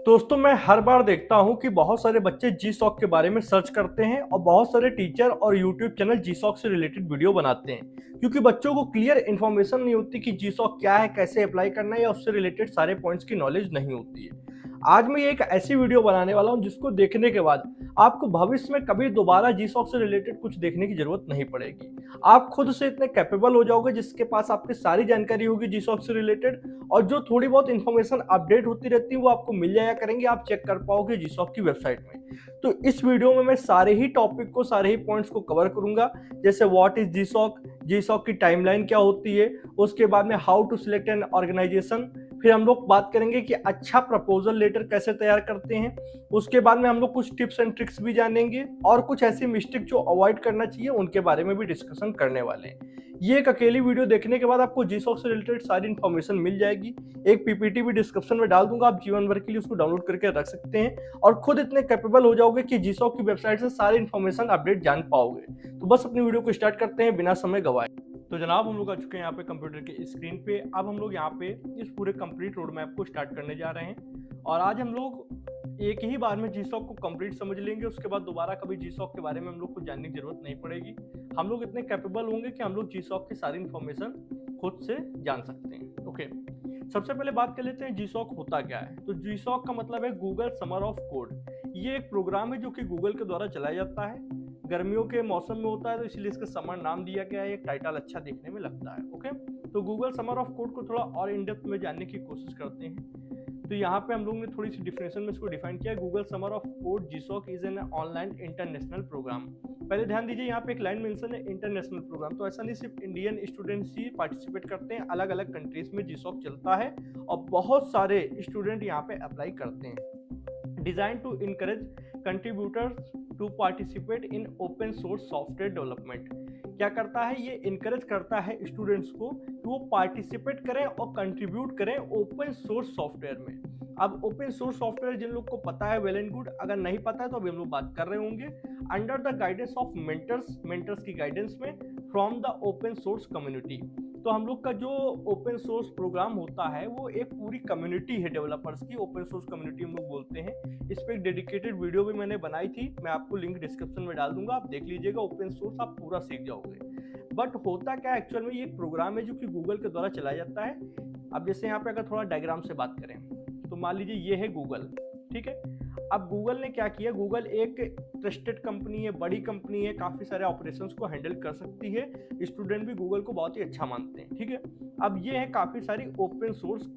दोस्तों मैं हर बार देखता हूँ कि बहुत सारे बच्चे जी सॉक के बारे में सर्च करते हैं और बहुत सारे टीचर और यूट्यूब चैनल जी सॉक से रिलेटेड वीडियो बनाते हैं क्योंकि बच्चों को क्लियर इन्फॉर्मेशन नहीं होती कि जी सॉक क्या है, कैसे अप्लाई करना है या उससे रिलेटेड सारे पॉइंट्स की नॉलेज नहीं होती है। आज मैं एक ऐसी वीडियो बनाने वाला हूँ जिसको देखने के बाद आपको भविष्य में कभी दोबारा जी सॉक से रिलेटेड कुछ देखने की जरूरत नहीं पड़ेगी। आप खुद से इतने कैपेबल हो जाओगे जिसके पास आपकी सारी जानकारी होगी जी सॉक से रिलेटेड, और जो थोड़ी बहुत इन्फॉर्मेशन अपडेट होती रहती है वो आपको मिल जाया करेंगे, आप चेक कर पाओगे जीसॉक की वेबसाइट में। तो इस वीडियो में मैं सारे ही टॉपिक को, सारे ही पॉइंट्स को कवर करूंगा, जैसे व्हाट इज जीसॉक, जीसॉक की टाइमलाइन क्या होती है, उसके बाद में how to select an organisation, फिर हम लोग बात करेंगे कि अच्छा प्रपोजल लेटर कैसे तैयार करते हैं, उसके बाद में हम लोग कुछ टिप्स एंड ट्रिक्स भी जानेंगे और कुछ ऐसी मिस्टेक जो अवॉइड करना चाहिए उनके बारे में भी डिस्कशन करने वाले हैं। ये एक अकेली वीडियो देखने के बाद आपको जीसॉक से रिलेटेड सारी इन्फॉर्मेशन मिल जाएगी। एक पीपीटी भी डिस्क्रिप्शन में डाल दूंगा, आप जीवन भर के लिए उसको डाउनलोड करके रख सकते हैं और खुद इतने कैपेबल हो जाओगे कि जीसॉक की वेबसाइट से सारी इन्फॉर्मेशन अपडेट जान पाओगे। तो बस अपनी वीडियो को स्टार्ट करते हैं बिना समय गवाए। तो जनाब हम लोग आ चुके हैं यहाँ पे कंप्यूटर के स्क्रीन पे। अब हम लोग यहाँ पे इस पूरे कंप्लीट रोड मैप को स्टार्ट करने जा रहे हैं और आज हम लोग एक ही बार में जीसॉक को कंप्लीट समझ लेंगे। उसके बाद दोबारा कभी जीसॉक के बारे में हम लोग को जानने की जरूरत नहीं पड़ेगी। हम लोग इतने कैपेबल होंगे कि हम लोग जीसॉक की सारी इन्फॉर्मेशन खुद से जान सकते हैं। ओके, सबसे पहले बात कर लेते हैं जीसॉक होता क्या है। तो जीसॉक का मतलब है गूगल समर ऑफ कोड। ये एक प्रोग्राम है जो कि गूगल के द्वारा चलाया जाता है। गर्मियों के मौसम में होता है तो इसलिए इसका समर नाम दिया गया है। एक टाइटल अच्छा देखने में लगता है। ओके, तो गूगल समर ऑफ कोड को थोड़ा और इन डेप्थ में जानने की कोशिश करते हैं। तो यहाँ पे हम लोग ने थोड़ी सी डिफिनेशन में इसको डिफाइन किया है। Google Summer of Code GSoC is an online international programme. पहले ध्यान दीजिए, यहाँ पे एक लाइन मेंशन है इंटरनेशनल प्रोग्राम। तो ऐसा नहीं सिर्फ इंडियन स्टूडेंट्स ही पार्टिसिपेट करते हैं, अलग अलग कंट्रीज में जीसॉक चलता है और बहुत सारे स्टूडेंट यहाँ पे अप्लाई करते हैं। Design to encourage contributors to participate in open source software development. क्या करता है, ये इनकरेज करता है स्टूडेंट्स को कि वो पार्टिसिपेट करें और कंट्रीब्यूट करें ओपन सोर्स सॉफ्टवेयर में। अब ओपन सोर्स सॉफ्टवेयर जिन लोग को पता है वेल एंड गुड, अगर नहीं पता है तो अभी हम लोग बात कर रहे होंगे। Under the guidance of mentors की गाइडेंस में from the open source community. तो हम लोग का जो ओपन सोर्स प्रोग्राम होता है वो एक पूरी कम्युनिटी है डेवलपर्स की, ओपन सोर्स कम्युनिटी हम लोग बोलते हैं। इस पर एक डेडिकेटेड वीडियो भी मैंने बनाई थी, मैं आपको लिंक डिस्क्रिप्शन में डाल दूंगा, आप देख लीजिएगा। ओपन सोर्स आप पूरा सीख जाओगे। बट होता क्या एक्चुअल में, ये एक प्रोग्राम है जो कि गूगल के द्वारा चलाया जाता है। अब जैसे यहाँ पे अगर थोड़ा डायग्राम से बात करें तो मान लीजिए ये है गूगल, ठीक है। अब गूगल ने क्या किया, गूगल एक ट्रस्टेड कंपनी है, बड़ी कंपनी है, काफ़ी सारे ऑपरेशंस को हैंडल कर सकती है। स्टूडेंट भी गूगल को बहुत ही अच्छा मानते हैं, ठीक है। अब ये है काफ़ी सारी ओपन सोर्स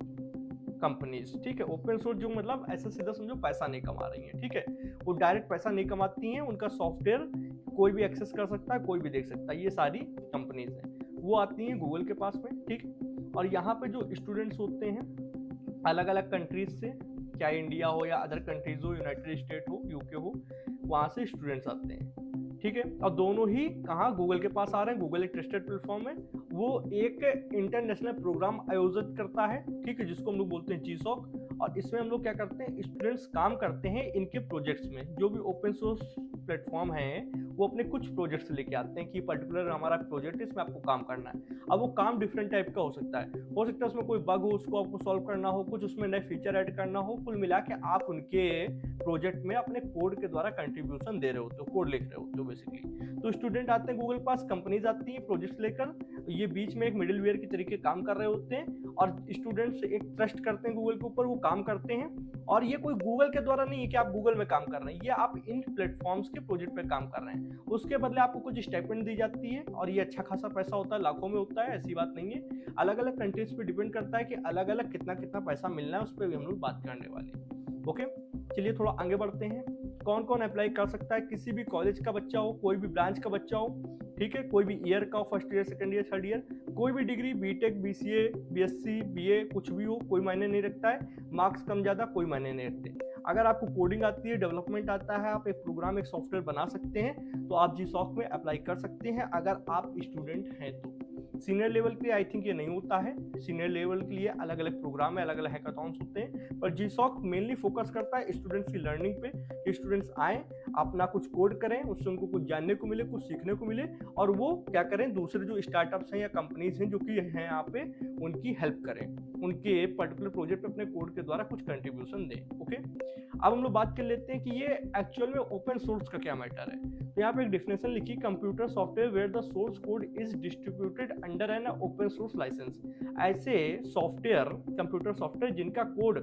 कंपनीज, ठीक है। ओपन सोर्स जो मतलब ऐसा सीधा समझो पैसा नहीं कमा रही हैं, ठीक है। वो डायरेक्ट पैसा नहीं कमाती हैं, उनका सॉफ्टवेयर कोई भी एक्सेस कर सकता है, कोई भी देख सकता है। ये सारी कंपनीज हैं, वो आती हैं गूगल के पास में, ठीक। और यहाँ पे जो स्टूडेंट्स होते हैं अलग अलग कंट्रीज से, क्या इंडिया हो या अदर कंट्रीज हो, यूनाइटेड स्टेट हो, यूके हो, वहाँ से स्टूडेंट्स आते हैं, ठीक है। और दोनों ही कहाँ गूगल के पास आ रहे हैं। गूगल एक ट्रस्टेड प्लेटफॉर्म है, वो एक इंटरनेशनल प्रोग्राम आयोजित करता है, ठीक है, जिसको हम लोग बोलते हैं जीसॉक। और इसमें हम लोग क्या करते हैं, स्टूडेंट्स काम करते हैं इनके प्रोजेक्ट्स में। जो भी ओपन सोर्स प्लेटफॉर्म है वो अपने कुछ प्रोजेक्ट्स लेके आते हैं कि पर्टिकुलर हमारा प्रोजेक्ट है, इसमें आपको काम करना है। अब वो काम डिफरेंट टाइप का हो सकता है उसमें कोई बग हो उसको आपको सॉल्व करना हो, कुछ उसमें नए फीचर ऐड करना हो। कुल मिला के आप उनके प्रोजेक्ट में अपने कोड के द्वारा कंट्रीब्यूशन दे रहे होते हो, कोड लिख रहे होते हो बेसिकली। तो स्टूडेंट आते हैं गूगल पास, कंपनीज आती है प्रोजेक्ट्स लेकर, ये बीच में एक मिडिलवेयर की तरीके काम कर रहे होते हैं और स्टूडेंट्स एक ट्रस्ट करते हैं गूगल के ऊपर, वो काम करते हैं। और ये कोई गूगल के द्वारा नहीं है कि आप गूगल में काम कर रहे हैं, ये आप इन प्लेटफॉर्म्स के प्रोजेक्ट पे काम कर रहे हैं। उसके बदले आपको कुछ स्टाइपेंड दी जाती है और ये अच्छा खासा पैसा होता है, लाखों में होता है, ऐसी बात नहीं है। अलग अलग कंट्रीज पे डिपेंड करता है कि अलग अलग कितना कितना पैसा मिलना है, उस पर भी हम लोग बात करने वाले हैं। ओके, चलिए थोड़ा आगे बढ़ते हैं। कौन कौन अप्लाई कर सकता है, किसी भी कॉलेज का बच्चा हो, कोई भी ब्रांच का बच्चा हो, ठीक है, कोई भी ईयर का हो, first year, second year, third year, कोई भी degree, BTech, BCA, BSc, BA, कुछ भी हो, कोई मायने नहीं रखता है। मार्क्स कम ज़्यादा कोई मायने नहीं रखते। अगर आपको कोडिंग आती है, डेवलपमेंट आता है, आप एक प्रोग्राम, एक सॉफ्टवेयर बना सकते हैं, तो आप जीसॉक में अप्लाई कर सकते हैं अगर आप स्टूडेंट हैं तो। सीनियर लेवल के लिए आई थिंक ये नहीं होता है। सीनियर लेवल के लिए अलग अलग प्रोग्राम है, अलग अलग हैकाथॉन्स होते हैं, पर जीसॉक मेनली फोकस करता है स्टूडेंट्स की लर्निंग पे कि स्टूडेंट्स आए, अपना कुछ कोड करें, उससे उनको कुछ जानने को मिले, कुछ सीखने को मिले, और वो क्या करें, दूसरे जो स्टार्टअप्स हैं या कंपनीज हैं जो कि हैं यहाँ पे, उनकी हेल्प करें, उनके पर्टिकुलर प्रोजेक्ट पे अपने कोड के द्वारा कुछ कंट्रीब्यूशन दें। ओके, अब हम लोग बात कर लेते हैं कि ये एक्चुअल में ओपन सोर्स का क्या मैटर है। तो यहाँ पे एक डेफिनेशन लिखी, computer software where the source code is distributed under an open source licence. ऐसे सॉफ्टवेयर, कंप्यूटर सॉफ्टवेयर जिनका कोड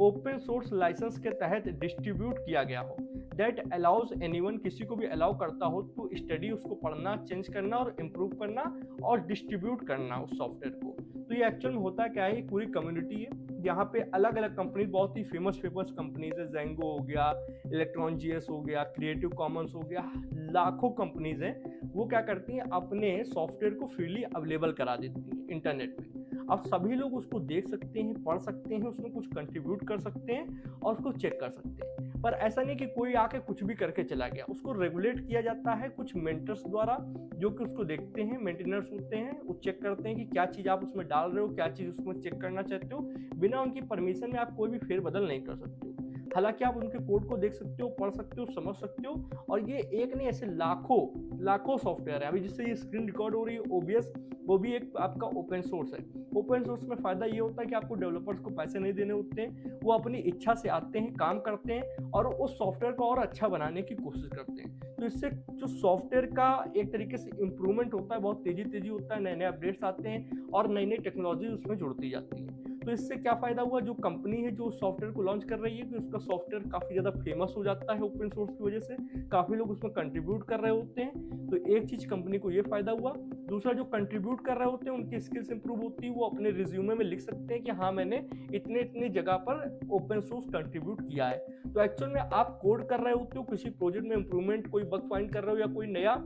ओपन सोर्स लाइसेंस के तहत डिस्ट्रीब्यूट किया गया हो, दैट अलाउज एनीवन, किसी को भी अलाउ करता हो टू स्टडी, उसको पढ़ना, चेंज करना और इम्प्रूव करना और डिस्ट्रीब्यूट करना उस सॉफ्टवेयर को। तो ये एक्चुअल में होता क्या है, पूरी कम्युनिटी है यहाँ पे अलग अलग कंपनीज, बहुत ही फेमस कंपनीज है, जेंगो हो गया, इलेक्ट्रॉन जीएस हो गया, क्रिएटिव कॉमन्स हो गया, लाखों कंपनीज हैं। वो क्या करती हैं, अपने सॉफ्टवेयर को फ्रीली अवेलेबल करा देती हैं इंटरनेट पे। अब सभी लोग उसको देख सकते हैं, पढ़ सकते हैं, उसमें कुछ कंट्रीब्यूट कर सकते हैं और उसको चेक कर सकते हैं। पर ऐसा नहीं कि कोई आके कुछ भी करके चला गया, उसको रेगुलेट किया जाता है कुछ मेंटर्स द्वारा, जो कि उसको देखते हैं, मेंटेनर्स होते हैं, वो चेक करते हैं कि क्या चीज़ आप उसमें डाल रहे हो, क्या चीज़ उसमें चेक करना चाहते हो। बिना उनकी परमिशन में आप कोई भी फेरबदल नहीं कर सकते हो। हालांकि आप उनके कोड को देख सकते हो, पढ़ सकते हो, समझ सकते हो, और ये एक नहीं, ऐसे लाखों सॉफ्टवेयर है। अभी जिससे ये स्क्रीन रिकॉर्ड हो रही है OBS, वो भी एक आपका ओपन सोर्स है। ओपन सोर्स में फ़ायदा ये होता है कि आपको डेवलपर्स को पैसे नहीं देने होते हैं, वो अपनी इच्छा से आते हैं, काम करते हैं और उस सॉफ्टवेयर को और अच्छा बनाने की कोशिश करते हैं। तो इससे जो सॉफ्टवेयर का एक तरीके से इम्प्रूवमेंट होता है, बहुत तेज़ी होता है, नए नए अपडेट्स आते हैं और नई नई टेक्नोलॉजी उसमें जुड़ती जाती है। तो इससे क्या फ़ायदा हुआ, जो कंपनी है जो सॉफ्टवेयर को लॉन्च कर रही है, कि उसका सॉफ्टवेयर काफ़ी ज़्यादा फेमस हो जाता है ओपन सोर्स की वजह से, काफ़ी लोग उसमें कंट्रीब्यूट कर रहे होते हैं। तो एक चीज़ कंपनी को ये फ़ायदा हुआ। दूसरा, जो कंट्रीब्यूट कर रहे होते हैं उनकी स्किल्स इंप्रूव होती है, वो अपने रिज्यूमे में लिख सकते हैं कि हाँ, मैंने इतनी जगह पर ओपन सोर्स कंट्रीब्यूट किया है। तो एक्चुअल में आप कोड कर रहे होते हो, किसी प्रोजेक्ट में इंप्रूवमेंट, कोई बग फाइंड कर रहे हो या कोई नया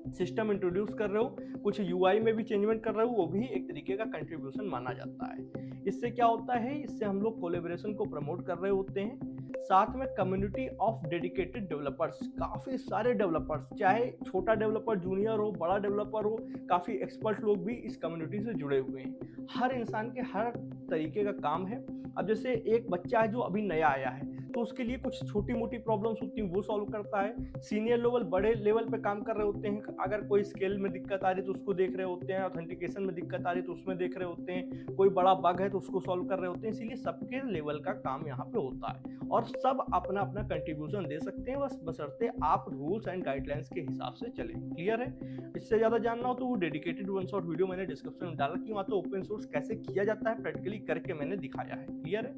सिस्टम इंट्रोड्यूस कर रहे हो, कुछ UI में भी चेंजमेंट कर रहे हो, वो भी एक तरीके का कंट्रीब्यूशन माना जाता है। इससे क्या होता है, इससे हम लोग कोलेबोरेशन को प्रमोट कर रहे होते हैं। साथ में कम्युनिटी ऑफ डेडिकेटेड डेवलपर्स, काफ़ी सारे डेवलपर्स, चाहे छोटा डेवलपर, जूनियर हो, बड़ा डेवलपर हो, काफ़ी एक्सपर्ट लोग भी इस कम्युनिटी से जुड़े हुए हैं। हर इंसान के हर तरीके का काम है। अब जैसे एक बच्चा है जो अभी नया आया है, तो उसके लिए कुछ छोटी मोटी प्रॉब्लम्स होती हैं, वो सॉल्व करता है। सीनियर लेवल, बड़े लेवल पे काम कर रहे होते हैं, अगर कोई स्केल में दिक्कत आ रही है तो उसको देख रहे होते हैं, ऑथेंटिकेशन में दिक्कत आ रही है तो उसमें देख रहे होते हैं, कोई बड़ा बग है तो उसको सॉल्व कर रहे होते हैं। इसीलिए सबके लेवल का काम यहाँ पे होता है और सब अपना अपना कंट्रीब्यूशन दे सकते हैं, बस बशर्ते आप रूल्स एंड गाइडलाइंस के हिसाब से चलें। क्लियर है? इससे ज़्यादा जानना हो तो वो डेडिकेटेड वन शॉट वीडियो मैंने डिस्क्रिप्शन में डाल रखी है, वहाँ तो ओपन सोर्स कैसे किया जाता है प्रैक्टिकली करके मैंने दिखाया है। क्लियर है?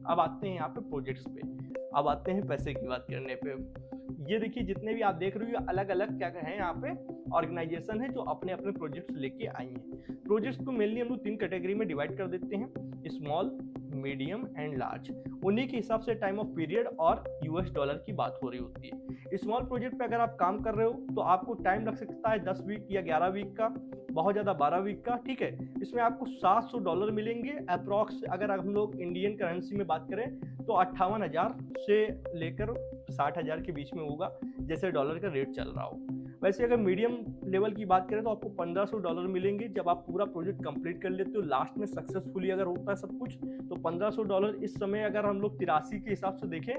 अब आते हैं यहाँ पे प्रोजेक्ट्स पे, अब आते हैं पैसे की बात करने पे। ये देखिए, जितने भी आप देख रहे हो अलग अलग क्या हैं, यहाँ पे ऑर्गेनाइजेशन है जो अपने अपने प्रोजेक्ट्स लेके आई हैं। प्रोजेक्ट्स को मेनली हम लोग 3 कैटेगरी में डिवाइड कर देते हैं, स्मॉल, मीडियम एंड लार्ज। उन्हीं के हिसाब से टाइम ऑफ पीरियड और $, की बात हो रही होती है। स्मॉल प्रोजेक्ट पे अगर आप काम कर रहे हो तो आपको टाइम लग सकता है 10 वीक या 11 वीक का, बहुत ज़्यादा 12 वीक का। ठीक है, इसमें आपको $700 मिलेंगे अप्रॉक्स। अगर हम लोग इंडियन करेंसी में बात करें तो 58,000 से लेकर 60,000 के बीच में होगा, जैसे डॉलर का रेट चल रहा हो। वैसे अगर मीडियम लेवल की बात करें तो आपको $1,500 मिलेंगे जब आप पूरा प्रोजेक्ट कंप्लीट कर लेते हो, लास्ट में सक्सेसफुली अगर होता है सब कुछ। तो $1,500 इस समय अगर हम लोग 83 के हिसाब से देखें,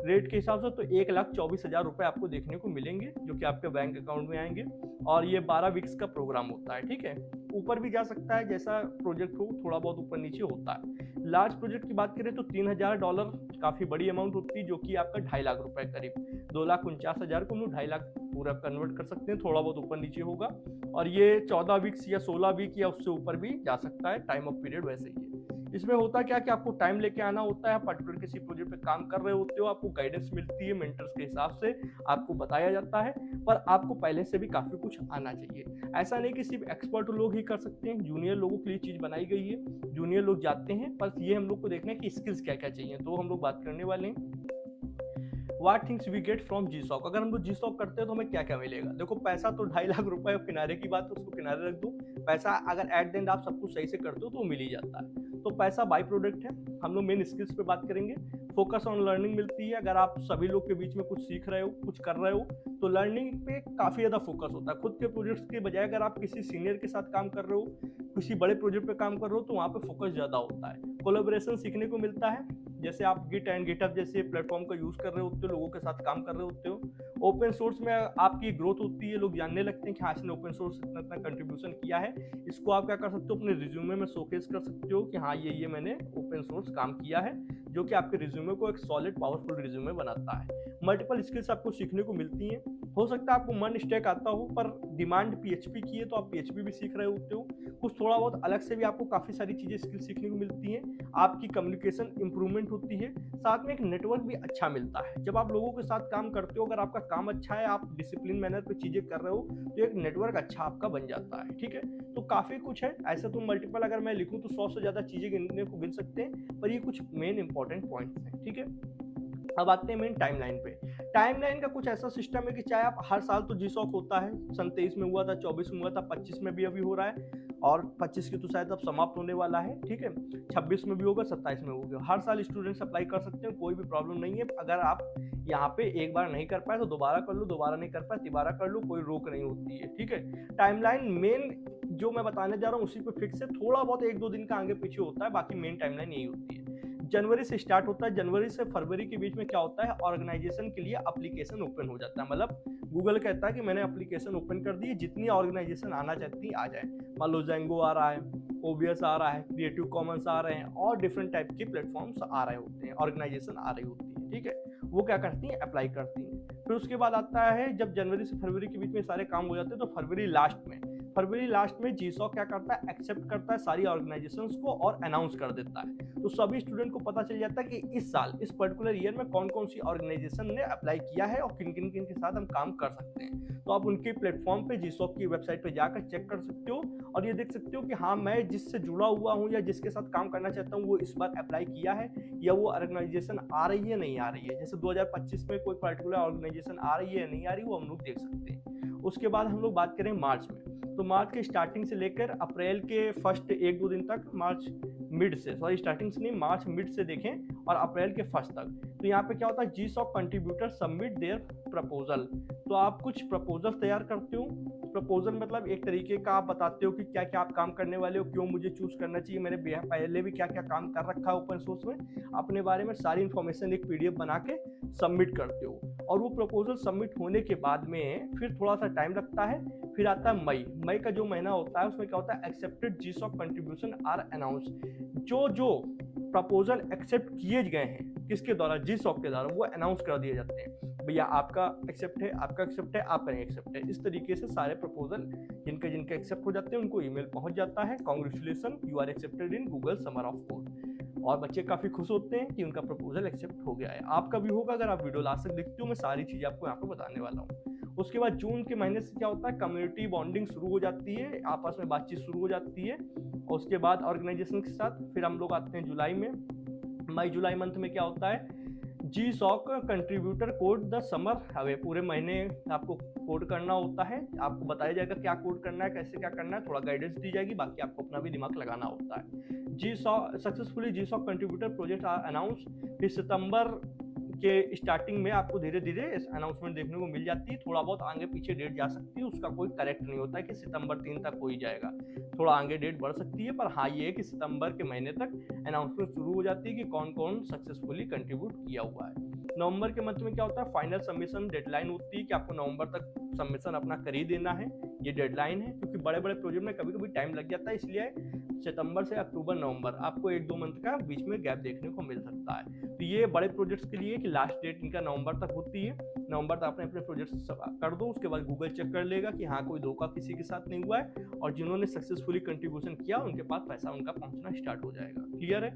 रेट के हिसाब से, तो 1,24,000 रुपये आपको देखने को मिलेंगे, जो कि आपके बैंक अकाउंट में आएंगे। और ये 12 वीक्स का प्रोग्राम होता है। ठीक है, ऊपर भी जा सकता है, जैसा प्रोजेक्ट हो, थोड़ा बहुत ऊपर नीचे होता है। लार्ज प्रोजेक्ट की बात करें तो $3,000 काफ़ी बड़ी अमाउंट होती है, जो कि आपका 2.5 लाख रुपए करीब, 2,49,000 को हम लोग 2.5 लाख पूरा कन्वर्ट कर सकते हैं, थोड़ा बहुत ऊपर नीचे होगा। और ये 14 वीक्स या 16 वीक या उससे ऊपर भी जा सकता है, टाइम ऑफ पीरियड वैसे ही है। इसमें होता क्या कि आपको टाइम लेके आना होता है, पर्टिकुलर किसी प्रोजेक्ट पे काम कर रहे होते हो, आपको गाइडेंस मिलती है मेंटर्स के हिसाब से, आपको बताया जाता है, पर आपको पहले से भी काफ़ी कुछ आना चाहिए। ऐसा नहीं कि सिर्फ एक्सपर्ट लोग ही कर सकते हैं, जूनियर लोगों के लिए चीज़ बनाई गई है, जूनियर लोग जाते हैं, बस ये हम लोग को देखना है कि स्किल्स क्या क्या चाहिए, तो हम लोग बात करने वाले हैं। What things we get from GSOC। अगर हम लोग GSOC करते हैं तो हमें क्या क्या मिलेगा। देखो, पैसा तो 2.5 लाख रुपए किनारे की बात है, उसको किनारे रख दो। पैसा अगर एट द एंड आप सब कुछ सही से करते हो तो मिल ही जाता है। तो पैसा बाई प्रोडक्ट है। हम लोग मेन स्किल्स पे बात करेंगे। फोकस ऑन लर्निंग मिलती है। अगर आप सभी लोग के बीच में कुछ सीख रहे हो, कुछ कर रहे हो, तो लर्निंग पे काफ़ी ज़्यादा फोकस होता है। खुद के प्रोजेक्ट्स के बजाय अगर आप किसी सीनियर के साथ काम कर रहे हो, किसी बड़े प्रोजेक्ट पे काम कर रहे हो, तो वहाँ पे फोकस ज़्यादा होता है। कोलैबोरेशन सीखने को मिलता है, जैसे आप गिट एंड गिटहब जैसे प्लेटफॉर्म का यूज़ कर रहे होते हो, लोगों के साथ काम कर रहे होते हो। ओपन सोर्स में आपकी ग्रोथ होती है, लोग जानने लगते हैं कि हाँ, इसने ओपन सोर्स इतना इतना कंट्रीब्यूशन किया है। इसको आप क्या कर सकते हो, अपने रिज्यूमे में शोकेस कर सकते हो कि हाँ, ये मैंने ओपन सोर्स काम किया है, जो कि आपके रिज्यूमे को एक सॉलिड पावरफुल रिज्यूमे बनाता है। मल्टीपल स्किल्स आपको सीखने को मिलती हैं। हो सकता है आपको मन स्टैक आता हो, पर डिमांड पीएचपी की है तो आप पीएचपी भी सीख रहे होते हो। कुछ थोड़ा बहुत अलग से भी आपको काफ़ी सारी चीज़ें स्किल सीखने को मिलती हैं। आपकी कम्युनिकेशन इंप्रूवमेंट होती है, साथ में एक नेटवर्क भी अच्छा मिलता है। जब आप लोगों के साथ काम करते हो, अगर आपका काम अच्छा है, आप डिसिप्लिन मैनर पे चीज़ें कर रहे हो, तो एक नेटवर्क अच्छा आपका बन जाता है। ठीक है, तो काफ़ी कुछ है ऐसे। तो मल्टीपल अगर मैं लिखूँ तो 100 से ज़्यादा चीज़ें गिनने को गिन सकते हैं, पर ये कुछ मेन इंपॉर्टेंट पॉइंट्स हैं। ठीक है, अब आते हैं मेन टाइमलाइन पे। टाइमलाइन का कुछ ऐसा सिस्टम है कि चाहे आप हर साल तो जीसॉक होता है, सन 23 में हुआ था, 24 में हुआ था, 25 में भी अभी हो रहा है, और 25 की तो शायद अब समाप्त होने वाला है। ठीक है, 26 में भी होगा, 27 में होगा। हर साल स्टूडेंट्स अप्लाई कर सकते हैं, कोई भी प्रॉब्लम नहीं है। अगर आप यहाँ पे एक बार नहीं कर पाए तो दोबारा कर लो, दोबारा नहीं कर पाए तिबारा कर लो, कोई रोक नहीं होती है। ठीक है, टाइमलाइन मेन जो मैं बताने जा रहा हूँ उसी पे फिक्स है, थोड़ा बहुत 1-2 दिन का आगे पीछे होता है, बाकी मेन टाइमलाइन यही होती है। जनवरी से स्टार्ट होता है, जनवरी से फरवरी के बीच में क्या होता है, ऑर्गेनाइजेशन के लिए एप्लीकेशन ओपन हो जाता है। मतलब गूगल कहता है कि मैंने एप्लीकेशन ओपन कर दी है, जितनी ऑर्गेनाइजेशन आना चाहती है आ जाए। मान लो जेंगो आ रहा है, ओबीएस आ रहा है, क्रिएटिव कॉमन्स आ रहे हैं, और डिफरेंट टाइप के प्लेटफॉर्म्स आ रहे होते हैं, ऑर्गेनाइजेशन आ रही होती है। ठीक है, वो क्या करती हैं, अप्लाई करती हैं। फिर उसके बाद आता है, जब जनवरी से फरवरी के बीच में सारे काम हो जाते हैं, तो फरवरी लास्ट में जीसॉक क्या करता है, एक्सेप्ट करता है सारी ऑर्गेनाइजेशंस को और अनाउंस कर देता है। तो सभी स्टूडेंट को पता चल जाता है कि इस साल, इस पर्टिकुलर ईयर में कौन कौन सी ऑर्गेनाइजेशन ने अप्लाई किया है और किन किन किन के साथ हम काम कर सकते हैं। तो आप उनके प्लेटफॉर्म पे, जीसॉक की वेबसाइट पे जाकर चेक कर सकते हो और ये देख सकते हो कि हाँ, मैं जिससे जुड़ा हुआ हूँ या जिसके साथ काम करना चाहता हूँ वो इस बार अप्लाई किया है, या वो ऑर्गेनाइजेशन आ रही है नहीं आ रही है। जैसे 2025 में कोई पर्टिकुलर ऑर्गेनाइजेशन आ रही है या नहीं आ रही, वो हम लोग देख सकते हैं। उसके बाद हम लोग बात करें मार्च में, तो मार्च के स्टार्टिंग से लेकर अप्रैल के फर्स्ट 1-2 दिन तक, मार्च मिड से देखें, और अप्रैल के फर्स्ट तक, तो यहाँ पे क्या होता है, GSoC contributor submit there proposal. तो आप कुछ प्रपोजल तैयार करते हो। प्रपोजल मतलब एक तरीके का आप बताते हो कि क्या क्या आप काम करने वाले हो, क्यों मुझे चूज करना चाहिए, मैंने पहले भी क्या क्या काम कर रखा है ओपन सोर्स में, अपने बारे में सारी इन्फॉर्मेशन एक पीडीएफ बना के सबमिट करते हो। और वो प्रपोजल सबमिट होने के बाद में फिर थोड़ा सा टाइम लगता है, फिर आता है मई का जो महीना होता है, उसमें क्या होता है, एक्सेप्टेड जीसॉक कंट्रीब्यूशन आर अनाउंस। जो प्रपोजल एक्सेप्ट किए गए हैं किसके द्वारा, जीसॉक के द्वारा, वो अनाउंस कर दिए जाते हैं। भैया आपका एक्सेप्ट है, आपका एक्सेप्ट है, आपका नहीं एक्सेप्ट है। इस तरीके से सारे प्रपोजल जिनके एक्सेप्ट हो जाते हैं उनको ईमेल पहुंच जाता है, congratulation, you are accepted in Google Summer of Code. और बच्चे काफ़ी खुश होते हैं कि उनका प्रपोजल एक्सेप्ट हो गया है। आपका भी होगा, अगर आप वीडियो लास्ट तक देखते हो, मैं सारी चीज़ें आपको यहाँ पर बताने वाला हूँ। उसके बाद जून के महीने से क्या होता है, कम्युनिटी बॉन्डिंग शुरू हो जाती है, आपस में बातचीत शुरू हो जाती है। और उसके बाद ऑर्गेनाइजेशन के साथ फिर हम लोग आते हैं जुलाई में। जुलाई मंथ में क्या होता है, GSoC contributor code the summer away. पूरे महीने आपको कोड करना होता है, आपको बताया जाएगा क्या कोड करना है, कैसे क्या करना है, थोड़ा गाइडेंस दी जाएगी, बाकी आपको अपना भी दिमाग लगाना होता है। Successfully GSoC contributor project are announce. फिर सितंबर के स्टार्टिंग में आपको धीरे धीरे अनाउंसमेंट देखने को मिल जाती है। थोड़ा बहुत आगे पीछे डेट जा सकती है, उसका कोई करेक्ट नहीं होता है कि सितंबर 3 तक हो ही जाएगा, थोड़ा आगे डेट बढ़ सकती है। पर हाँ, ये है कि सितंबर के महीने तक अनाउंसमेंट शुरू हो जाती है कि कौन कौन सक्सेसफुली कंट्रीब्यूट किया हुआ है। नवंबर के मंथ में क्या होता है, फाइनल सबमिशन डेडलाइन होती है कि आपको नवंबर तक सबमिशन अपना कर ही देना है, ये डेडलाइन है। क्योंकि बड़े बड़े प्रोजेक्ट में कभी कभी टाइम लग जाता है, इसलिए सितंबर से अक्टूबर नवंबर आपको 1-2 मंथ का बीच में गैप देखने को मिल सकता है। तो ये बड़े प्रोजेक्ट्स के लिए कि लास्ट डेट इनका नवंबर तक होती है। नवंबर तक आपने अपने प्रोजेक्ट्स कर दो, उसके बाद गूगल चेक कर लेगा कि हाँ, कोई धोखा किसी के साथ नहीं हुआ है, और जिन्होंने सक्सेसफुली कंट्रीब्यूशन किया उनके पास पैसा उनका पहुंचना स्टार्ट हो जाएगा। क्लियर है,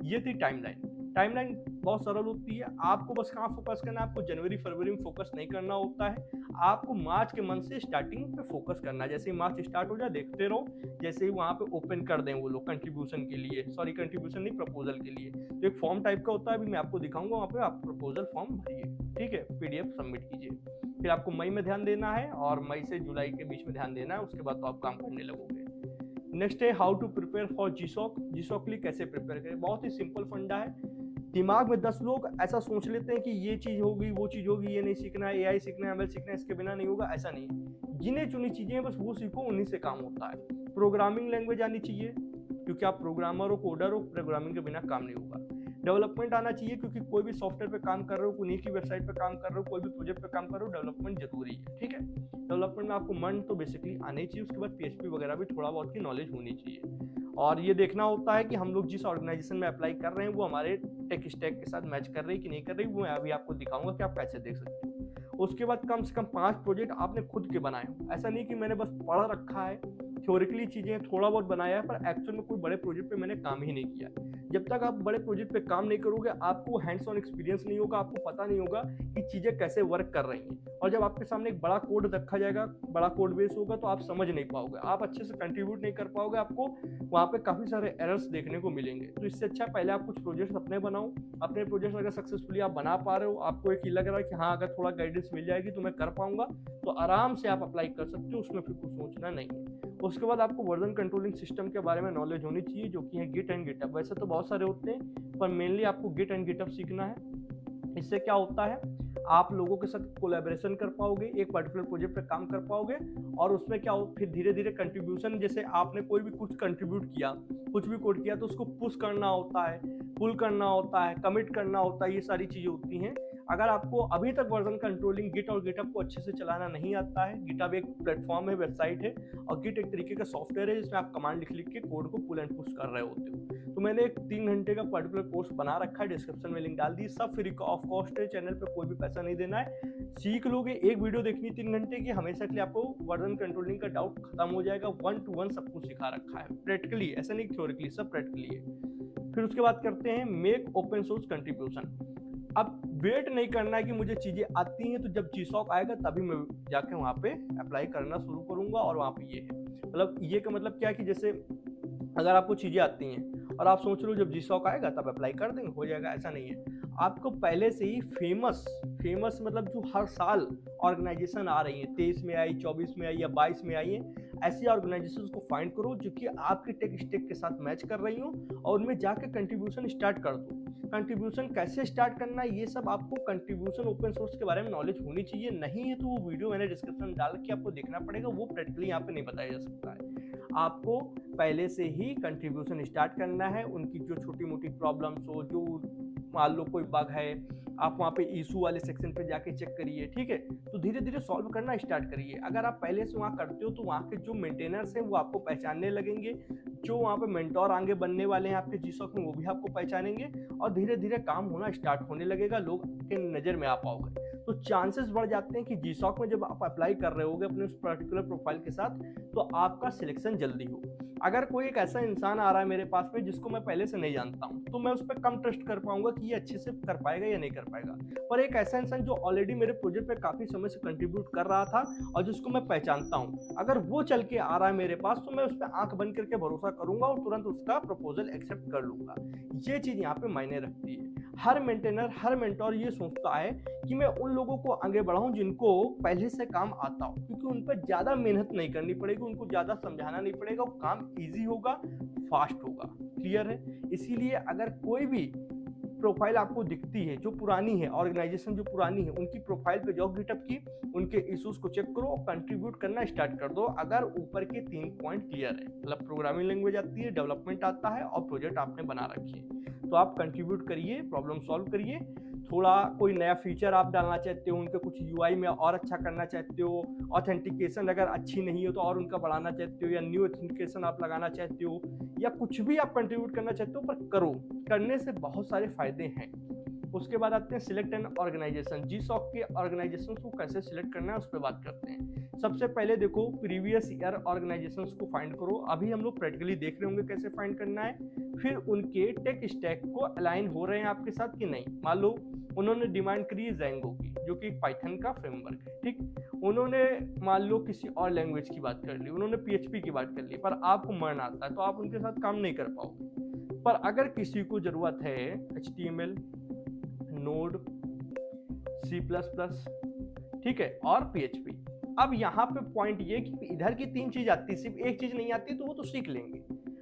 ये थी टाइमलाइन। टाइमलाइन बहुत सरल होती है, आपको बस कहाँ फोकस करना है, आपको जनवरी फरवरी में फोकस नहीं करना होता है, आपको मार्च के मंथ से स्टार्टिंग पे फोकस करना है। जैसे ही मार्च स्टार्ट हो जाए देखते रहो, जैसे ही वहाँ पे ओपन कर दें वो लोग कंट्रीब्यूशन के लिए, सॉरी कंट्रीब्यूशन नहीं, प्रपोजल के लिए, तो एक फॉर्म टाइप का होता है, अभी मैं आपको दिखाऊंगा, वहाँ पे आप प्रपोजल फॉर्म भरिए, ठीक है, पीडीएफ सबमिट कीजिए। फिर आपको मई में ध्यान देना है और मई से जुलाई के बीच में ध्यान देना है, उसके बाद तो आप काम करने लगोगे। नेक्स्ट है हाउ टू प्रिपेयर फॉर जीसॉक, जीसॉक के लिए कैसे प्रिपेयर करें। बहुत ही सिंपल फंडा है। दिमाग में 10 लोग ऐसा सोच लेते हैं कि ये चीज़ होगी, वो चीज़ होगी, ये नहीं सीखना है, एआई सीखना है, एमएल सीखना है, इसके बिना नहीं होगा। ऐसा नहीं है, गिने चुनी चीज़ें हैं, बस वो सीखो, उन्हीं से काम होता है। प्रोग्रामिंग लैंग्वेज आनी चाहिए, क्योंकि आप प्रोग्रामर हो, कोडर हो, प्रोग्रामिंग के बिना काम नहीं होगा। डेवलपमेंट आना चाहिए, क्योंकि कोई भी सॉफ्टवेयर पे काम कर रहे हो, उन्हीं की वेबसाइट पे काम कर रहे हो, कोई भी प्रोजेक्ट पे काम कर रहे हो, डेवलपमेंट जरूरी है। ठीक है, डेवलपमेंट में आपको मन तो बेसिकली आने चाहिए। उसके बाद पीएचपी वगैरह भी थोड़ा बहुत की नॉलेज होनी चाहिए। और ये देखना होता है कि हम लोग जिस ऑर्गेनाइजेशन में अप्लाई कर रहे हैं वो हमारे टेक स्टैक के साथ मैच कर रही है कि नहीं कर रही, वो मैं अभी आपको दिखाऊंगा कि आप कैसे देख सकते हो। उसके बाद कम से कम 5 प्रोजेक्ट आपने खुद के बनाए हो। ऐसा नहीं कि मैंने बस पढ़ रखा है, थ्योरिकली चीज़ें थोड़ा बहुत बनाया है, पर एक्चुअल में कोई बड़े प्रोजेक्ट पे मैंने काम ही नहीं किया। जब तक आप बड़े प्रोजेक्ट पे काम नहीं करोगे, आपको हैंड्स ऑन एक्सपीरियंस नहीं होगा, आपको पता नहीं होगा कि चीज़ें कैसे वर्क कर रही हैं। और जब आपके सामने एक बड़ा कोड रखा जाएगा, बड़ा कोड बेस होगा, तो आप समझ नहीं पाओगे, आप अच्छे से कंट्रीब्यूट नहीं कर पाओगे, आपको वहाँ पे काफ़ी सारे एरर्स देखने को मिलेंगे। तो इससे अच्छा पहले आप कुछ प्रोजेक्ट्स अपने बनाओ। अपने प्रोजेक्ट्स अगर सक्सेसफुली आप बना पा रहे हो, आपको एक ही लग रहा है कि हाँ अगर थोड़ा गाइडेंस मिल जाएगी तो मैं कर पाऊंगा, तो आराम से आप अप्लाई कर सकते हो, उसमें फिर कुछ सोचना नहीं है। उसके बाद आपको वर्जन कंट्रोलिंग सिस्टम के बारे में नॉलेज होनी चाहिए, जो कि है गिट एंड गिटहब। वैसे तो बहुत सारे होते हैं, पर मेनली आपको गिट एंड गिटहब सीखना है। इससे क्या होता है, आप लोगों के साथ कोलैबोरेशन कर पाओगे, एक पर्टिकुलर प्रोजेक्ट पे काम कर पाओगे, और उसमें क्या हो, फिर धीरे धीरे कंट्रीब्यूशन, जैसे आपने कोई भी कुछ कंट्रीब्यूट किया, कुछ भी कोड किया, तो उसको पुश करना होता है, पुल करना होता है, कमिट करना होता है, ये सारी चीज़ें होती हैं। अगर आपको अभी तक वर्जन कंट्रोलिंग गिट और गिटहब को अच्छे से चलाना नहीं आता है, गिटहब एक प्लेटफॉर्म है, वेबसाइट है, और गिट एक तरीके का सॉफ्टवेयर है जिसमें आप कमांड लिख लिख के कोड को पुल एंड पुश कर रहे होते हो। तो मैंने एक 3 घंटे का पर्टिकुलर कोर्स बना रखा है, डिस्क्रिप्शन में लिंक डाल दी, सब फ्री ऑफ कॉस्ट है, चैनल पे कोई भी पैसा नहीं देना है। सीख लोगे, एक वीडियो देखनी 3 घंटे की, हमेशा के लिए आपको वर्जन कंट्रोलिंग का डाउट खत्म हो जाएगा। 1 to 1 सब कुछ सिखा रखा है प्रैक्टिकली, ऐसा नहीं थ्योरिकली, सब प्रैक्टिकली है। फिर उसके बाद करते हैं मेक ओपन सोर्स कंट्रीब्यूशन। अब वेट नहीं करना है कि मुझे चीज़ें आती हैं तो जब जीसॉक आएगा तभी मैं जाके वहाँ पे अप्लाई करना शुरू करूँगा, और वहाँ पे ये है, मतलब ये का मतलब क्या है कि जैसे अगर आपको चीज़ें आती हैं और आप सोच रहे हो जब जीसॉक आएगा तब अप्लाई कर देंगे, हो जाएगा, ऐसा नहीं है। आपको पहले से ही फेमस मतलब जो हर साल ऑर्गेनाइजेशन आ रही है, 23 में आई, 24 में आई या 22 में आई है, ऐसी ऑर्गेनाइजेशन को फाइंड करो जो कि आपके टेक स्टेक के साथ मैच कर रही हो, और उनमें जाकर कंट्रीब्यूशन स्टार्ट कर दो। कंट्रीब्यूशन कैसे स्टार्ट करना है, ये सब आपको कंट्रीब्यूशन ओपन सोर्स के बारे में नॉलेज होनी चाहिए। नहीं है तो वो वीडियो मैंने डिस्क्रिप्शन में डाल के आपको देखना पड़ेगा, वो प्रैक्टिकली यहाँ पे नहीं बताया जा सकता है। आपको पहले से ही कंट्रीब्यूशन स्टार्ट करना है, उनकी जो छोटी मोटी प्रॉब्लम्स हो, जो मान लो कोई बग है, आप वहाँ पे इशू वाले सेक्शन पे जाके चेक करिए, ठीक है, तो धीरे धीरे सॉल्व करना स्टार्ट करिए। अगर आप पहले से वहाँ करते हो तो वहाँ के जो मेंटेनर्स हैं वो आपको पहचानने लगेंगे, जो वहाँ पे मेंटोर आगे बनने वाले हैं आपके जीसॉक में वो भी आपको पहचानेंगे, और धीरे धीरे काम होना स्टार्ट होने लगेगा, लोग के नज़र में आ पाओगे। तो चांसेस बढ़ जाते हैं कि जीसॉक में जब आप अप्लाई कर रहे होगे अपने उस पर्टिकुलर प्रोफाइल के साथ, तो आपका सिलेक्शन जल्दी हो। अगर कोई एक ऐसा इंसान आ रहा है मेरे पास में जिसको मैं पहले से नहीं जानता हूँ, तो मैं उस पर कम ट्रस्ट कर पाऊंगा कि ये अच्छे से कर पाएगा या नहीं कर पाएगा। पर एक ऐसा इंसान जो ऑलरेडी मेरे प्रोजेक्ट पे काफी समय से कंट्रीब्यूट कर रहा था और जिसको मैं पहचानता हूँ, अगर वो चल के आ रहा है मेरे पास, तो मैं उस पर आंख बंद करके भरोसा करूंगा और तुरंत उसका प्रपोजल एक्सेप्ट कर लूंगा। ये चीज यहाँ पे मायने रखती है। हर मेंटेनर, हर मेंटोर ये सोचता है कि मैं उन लोगों को आगे बढ़ाऊं जिनको पहले से काम आता हो, क्योंकि उन पर ज्यादा मेहनत नहीं करनी पड़ेगी, उनको ज्यादा समझाना नहीं पड़ेगा, वो काम इजी होगा, फास्ट होगा। क्लियर है? इसीलिए अगर कोई भी प्रोफाइल आपको दिखती है जो पुरानी है, ऑर्गेनाइजेशन जो पुरानी है, उनकी प्रोफाइल पे जाओ गिटहब की, उनके इश्यूज को चेक करो और कंट्रीब्यूट करना स्टार्ट कर दो। अगर ऊपर के 3 पॉइंट क्लियर है, मतलब प्रोग्रामिंग लैंग्वेज आती है, डेवलपमेंट आता है और प्रोजेक्ट आपने बना रखी है, तो आप कंट्रीब्यूट करिए, प्रॉब्लम सॉल्व करिए। थोड़ा कोई नया फीचर आप डालना चाहते हो, उनके कुछ यूआई में और अच्छा करना चाहते हो, ऑथेंटिकेशन अगर अच्छी नहीं हो तो और उनका बढ़ाना चाहते हो, या न्यू ऑथेंटिकेशन आप लगाना चाहते हो, या कुछ भी आप कंट्रीब्यूट करना चाहते हो, पर करो, करने से बहुत सारे फायदे हैं। उसके बाद आते हैं सिलेक्ट एन ऑर्गेनाइजेशन। जीसॉक के ऑर्गेनाइजेशन को कैसे सिलेक्ट करना है उस पर बात करते हैं। सबसे पहले देखो, प्रीवियस ईयर ऑर्गेनाइजेशन को फाइंड करो। अभी हम लोग प्रैक्टिकली देख रहे होंगे कैसे फाइंड करना है। फिर उनके टेक स्टैक को अलाइन हो रहे हैं आपके साथ कि नहीं। मान लो उन्होंने डिमांड करी है जेंगो की, जो कि पाइथन का फ्रेमवर्क है, ठीक। उन्होंने मान लो किसी और लैंग्वेज की बात कर ली, उन्होंने पीएचपी की बात कर ली, पर आपको मर्न आता है तो आप उनके साथ काम नहीं कर पाओगे। पर अगर किसी को जरूरत है HTML, नोड, C++, ठीक है, और PHP, अब यहाँ पे पॉइंट ये कि इधर की 3 चीज आती है, सिर्फ एक चीज नहीं आती तो वो तो सीख लेंगे,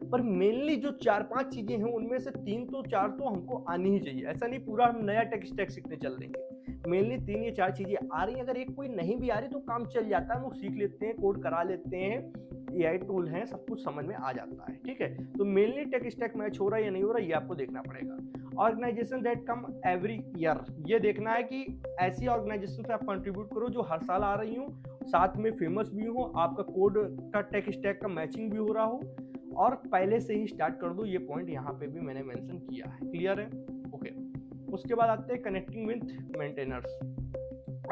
पर मेनली जो 4-5 चीजें हैं उनमें से 3 तो 4 तो हमको आनी ही चाहिए। ऐसा नहीं पूरा हम नया टेक स्टैक सीखने चल देंगे, मेनली 3 या 4 चीजें आ रही हैं, अगर एक कोई नहीं भी आ रही तो काम चल जाता है, हम लोग सीख लेते हैं, कोड करा लेते हैं, एआई टूल है, सब कुछ समझ में आ जाता है। ठीक है, तो मेनली टेक स्टैक मैच हो रहा है या नहीं हो रहा है ये आपको देखना पड़ेगा। Organisation that come every year, ये देखना है कि ऐसी ऑर्गेनाइजेशन पे आप कंट्रीब्यूट करो जो हर साल आ रही हो, साथ में फेमस भी हो, आपका कोड का टेक स्टैक का मैचिंग भी हो रहा हो, और पहले से ही स्टार्ट कर दो। ये पॉइंट यहाँ पे भी मैंने मेंशन किया है, क्लियर है? ओके, उसके बाद आते हैं कनेक्टिंग विथ मेंटेनर्स।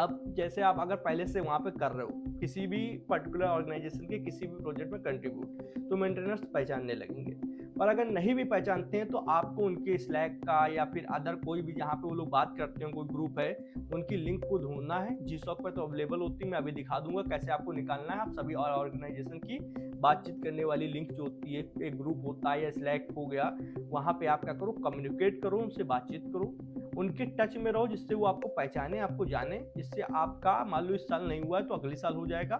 अब जैसे आप अगर पहले से वहाँ पे कर रहे हो किसी भी पर्टिकुलर ऑर्गेनाइजेशन के किसी भी प्रोजेक्ट में कंट्रीब्यूट, तो मेंटेनर्स पहचानने लगेंगे। और अगर नहीं भी पहचानते हैं तो आपको उनके स्लैक का या फिर अदर कोई भी जहाँ पे वो लोग बात करते हैं कोई ग्रुप है, उनकी लिंक को ढूंढना है। जीसॉक पे तो अवेलेबल होती है, मैं अभी दिखा दूंगा कैसे आपको निकालना है। आप सभी और ऑर्गेनाइजेशन की बातचीत करने वाली लिंक जो होती है, एक ग्रुप होता है या स्लैक हो गया, वहाँ पे आप क्या करो, कम्युनिकेट करो, उनसे बातचीत करो, उनके टच में रहो, जिससे वो आपको पहचाने, आपको जाने, जिससे आपका मान लो इस साल नहीं हुआ है तो अगले साल हो जाएगा।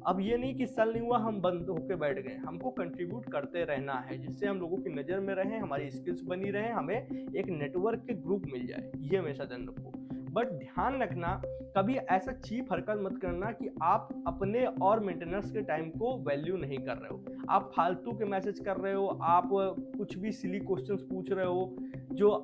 अब ये नहीं कि इस साल नहीं हुआ हम बंद होके बैठ गए, हमको कंट्रीब्यूट करते रहना है, जिससे हम लोगों की नज़र में रहें, हमारी स्किल्स बनी रहे, हमें एक नेटवर्क के ग्रुप मिल जाए, ये हमेशा ध्यान रखो। बट ध्यान रखना कभी ऐसा चीप हरकत मत करना कि आप अपने और मेंटेनेंस के टाइम को वैल्यू नहीं कर रहे हो, आप फालतू के मैसेज कर रहे हो, आप कुछ भी सिली क्वेश्चंस पूछ रहे हो जो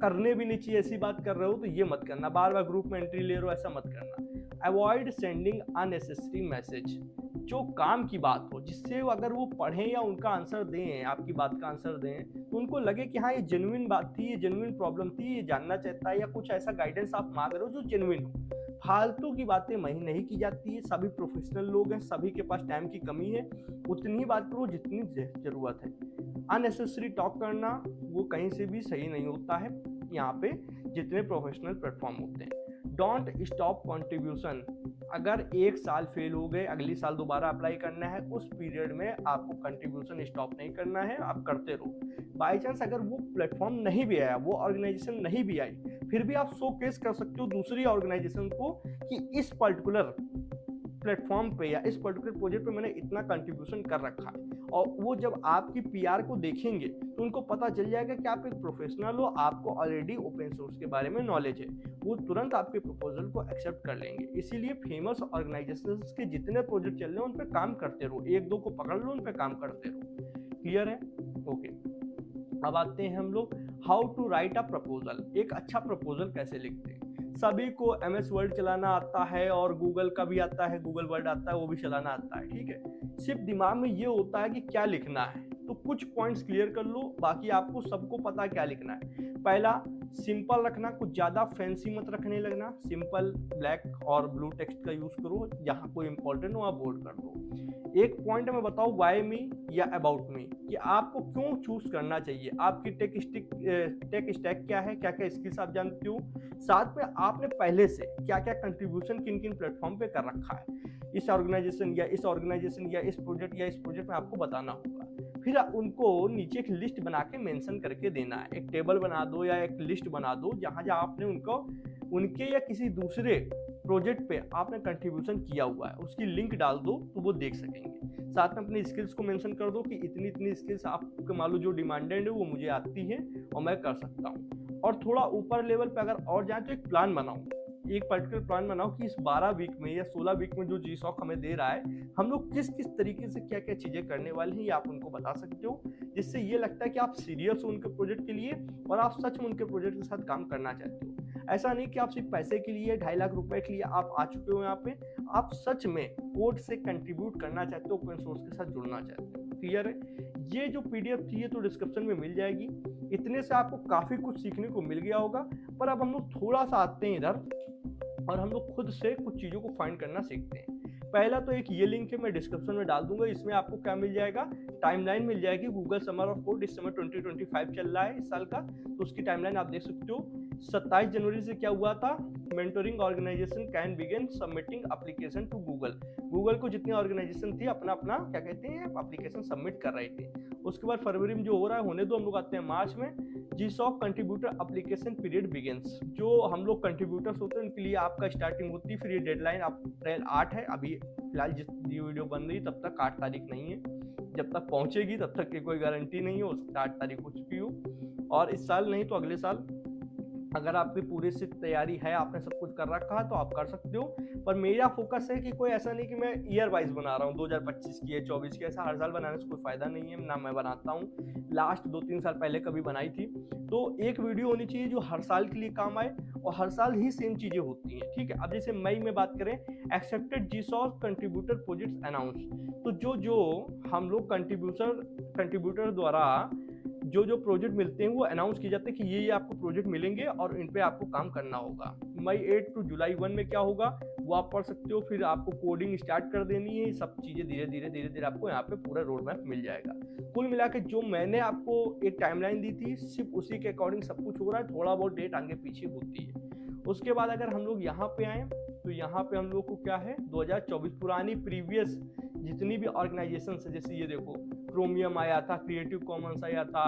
करने भी नहीं चाहिए, ऐसी बात कर रहे हो, तो ये मत करना। बार बार ग्रुप में एंट्री ले रहे हो, ऐसा मत करना। अवॉइड सेंडिंग अननेसेसरी मैसेज, जो काम की बात हो, जिससे अगर वो पढ़ें या उनका आंसर दें, आपकी बात का आंसर दें, तो उनको लगे कि हाँ ये जेन्युइन बात थी, ये जेन्युइन प्रॉब्लम थी, ये जानना चाहता है, या कुछ ऐसा गाइडेंस आप मांग रहे हो जो जेन्युइन हो। फालतू की बातें नहीं की जाती है, सभी प्रोफेशनल लोग हैं, सभी के पास टाइम की कमी है, उतनी ही बात करो जितनी जरूरत है। अननेसेसरी टॉक करना वो कहीं से भी सही नहीं होता है, यहाँ पे जितने प्रोफेशनल प्लेटफॉर्म होते हैं। डोंट स्टॉप कंट्रीब्यूशन, अगर एक साल फेल हो गए, अगली साल दोबारा अप्लाई करना है, उस पीरियड में आपको कंट्रीब्यूशन स्टॉप नहीं करना है, आप करते रहो। बाई चांस अगर वो प्लेटफॉर्म नहीं भी आया, वो ऑर्गेनाइजेशन नहीं भी आई, फिर भी आप शोकेस कर सकते हो दूसरी ऑर्गेनाइजेशन को कि इस पर्टिकुलर प्लेटफॉर्म पे या इस पर्टिकुलर प्रोजेक्ट पे मैंने इतना कंट्रीब्यूशन कर रखा है, और वो जब आपकी पीआर को देखेंगे तो उनको पता चल जाएगा कि आप एक प्रोफेशनल हो, आपको ऑलरेडी ओपन सोर्स के बारे में नॉलेज है, वो तुरंत आपके प्रपोजल को एक्सेप्ट कर लेंगे। इसीलिए फेमस ऑर्गेनाइजेशंस के जितने प्रोजेक्ट चल रहे हैं उन पे काम करते रहो, एक दो को पकड़ लो, उन पे काम करते रहो। क्लियर है? ओके, अब आते हैं हम लोग how to write a proposal. एक अच्छा प्रपोजल कैसे लिखते हैं? सभी को MS वर्ड चलाना आता है और गूगल का भी आता है, गूगल वर्ड आता है, वो भी चलाना आता है, ठीक है। सिर्फ दिमाग में ये होता है कि क्या लिखना है, तो कुछ पॉइंट्स क्लियर कर लो, बाकी आपको सबको पता है क्या लिखना है। पहला, सिंपल रखना, कुछ ज़्यादा फैंसी मत रखने लगना, सिंपल ब्लैक और ब्लू टेक्स्ट का यूज़ करो, जहाँ कोई इंपॉर्टेंट हो आप बोल्ड कर दो। एक पॉइंट में बताओ वाई मी या अबाउट मी, कि आपको क्यों चूज करना चाहिए, आपकी टेक स्टैक क्या है, क्या क्या स्किल्स आप जानते हो, साथ में आपने पहले से क्या क्या कंट्रीब्यूशन किन किन प्लेटफॉर्म पे कर रखा है, इस ऑर्गेनाइजेशन या इस ऑर्गेनाइजेशन या इस प्रोजेक्ट में आपको बताना होगा। फिर उनको नीचे एक लिस्ट बना के मेंशन करके देना है, एक टेबल बना दो या एक लिस्ट बना दो जहाँ जहाँ आपने उनको उनके या किसी दूसरे प्रोजेक्ट पे आपने कंट्रीब्यूशन किया हुआ है, उसकी लिंक डाल दो तो वो देख सकेंगे। साथ में अपनी स्किल्स को मेंशन कर दो कि इतनी इतनी स्किल्स आपको मान लो जो डिमांडेड है वो मुझे आती है और मैं कर सकता हूँ। और थोड़ा ऊपर लेवल पे अगर और जाए तो एक प्लान बनाओ, एक पर्टिकुलर प्लान बनाओ कि इस 12 वीक में या 16 वीक में जो जीसॉक हमें दे रहा है, हम लोग किस किस तरीके से क्या क्या चीज़ें करने वाले हैं, ये आप उनको बता सकते हो, जिससे ये लगता है कि आप सीरियस हो उनके प्रोजेक्ट के लिए और आप सच में उनके प्रोजेक्ट के साथ काम करना चाहते हो। ऐसा नहीं कि आप सिर्फ पैसे के लिए 2.5 लाख रुपए के लिए आप आ चुके हो यहाँ पे, आप सच में कोड से कंट्रीब्यूट करना चाहते हो, ओपन सोर्स के साथ जुड़ना चाहते हो। क्लियर है? ये जो PDF थी ये तो डिस्क्रिप्शन में मिल जाएगी, इतने से आपको काफ़ी कुछ सीखने को मिल गया होगा। पर अब हम लोग थोड़ा सा आते हैं इधर और हम लोग खुद से कुछ चीज़ों को फाइंड करना सीखते हैं। पहला तो एक ये लिंक है, मैं डिस्क्रिप्शन में डाल दूंगा, इसमें आपको क्या मिल जाएगा, टाइमलाइन मिल जाएगी। गूगल समर ऑफ कोड इस समय 2025 चल रहा है इस साल का, तो उसकी टाइमलाइन आप देख सकते हो। 27 जनवरी से क्या हुआ था, mentoring organisation can begin submitting application to Google. Google को जितनी ऑर्गेनाइजेशन थी अपना अपना क्या कहते हैं एप्लीकेशन सबमिट कर रही थी। उसके बाद फरवरी में जो हो रहा है होने दो, हम लोग आते हैं मार्च में, GSOC contributor application period begins. जो हम लोग कंट्रीब्यूटर्स होते हैं उनके लिए आपका स्टार्टिंग होती है, फिर ये डेडलाइन अप्रैल 8 है। अभी फिलहाल जिस वीडियो बन रही है तब तक 8 तारीख नहीं है, जब तक पहुंचेगी तब तक की कोई गारंटी नहीं है, उसका 8 तारीख हो चुकी हो। और इस साल नहीं तो अगले साल अगर आपकी पूरी से तैयारी है, आपने सब कुछ कर रखा है तो आप कर सकते हो। पर मेरा फोकस है कि कोई ऐसा नहीं कि मैं ईयर वाइज बना रहा हूँ, 2025 की है 24 की, ऐसा हर साल बनाने से कोई फायदा नहीं है ना। मैं बनाता हूँ, लास्ट 2-3 साल पहले कभी बनाई थी। तो एक वीडियो होनी चाहिए जो हर साल के लिए काम आए और हर साल ही सेम चीजें होती हैं, ठीक है। अब जैसे मई में बात करें, accepted GSOC contributor projects announce. तो जो हम लोग कंट्रीब्यूटर द्वारा जो प्रोजेक्ट मिलते हैं वो अनाउंस किए जाते हैं कि ये आपको प्रोजेक्ट मिलेंगे और इन पे आपको काम करना होगा। मई 8 टू जुलाई 1 में क्या होगा वो आप पढ़ सकते हो। फिर आपको कोडिंग स्टार्ट कर देनी है, सब चीज़ें धीरे धीरे आपको यहाँ पे पूरा रोड मैप मिल जाएगा। कुल मिला के जो मैंने आपको एक टाइमलाइन दी थी, सिर्फ उसी के अकॉर्डिंग सब कुछ हो रहा है, थोड़ा बहुत डेट आगे पीछे होती है। उसके बाद अगर हम लोग यहाँ पे आए तो यहाँ पे हम लोग को क्या है, 2024 पुरानी प्रीवियस जितनी भी ऑर्गेनाइजेशन है, जैसे ये देखो क्रोमियम आया था, क्रिएटिव कॉमन्स आया था,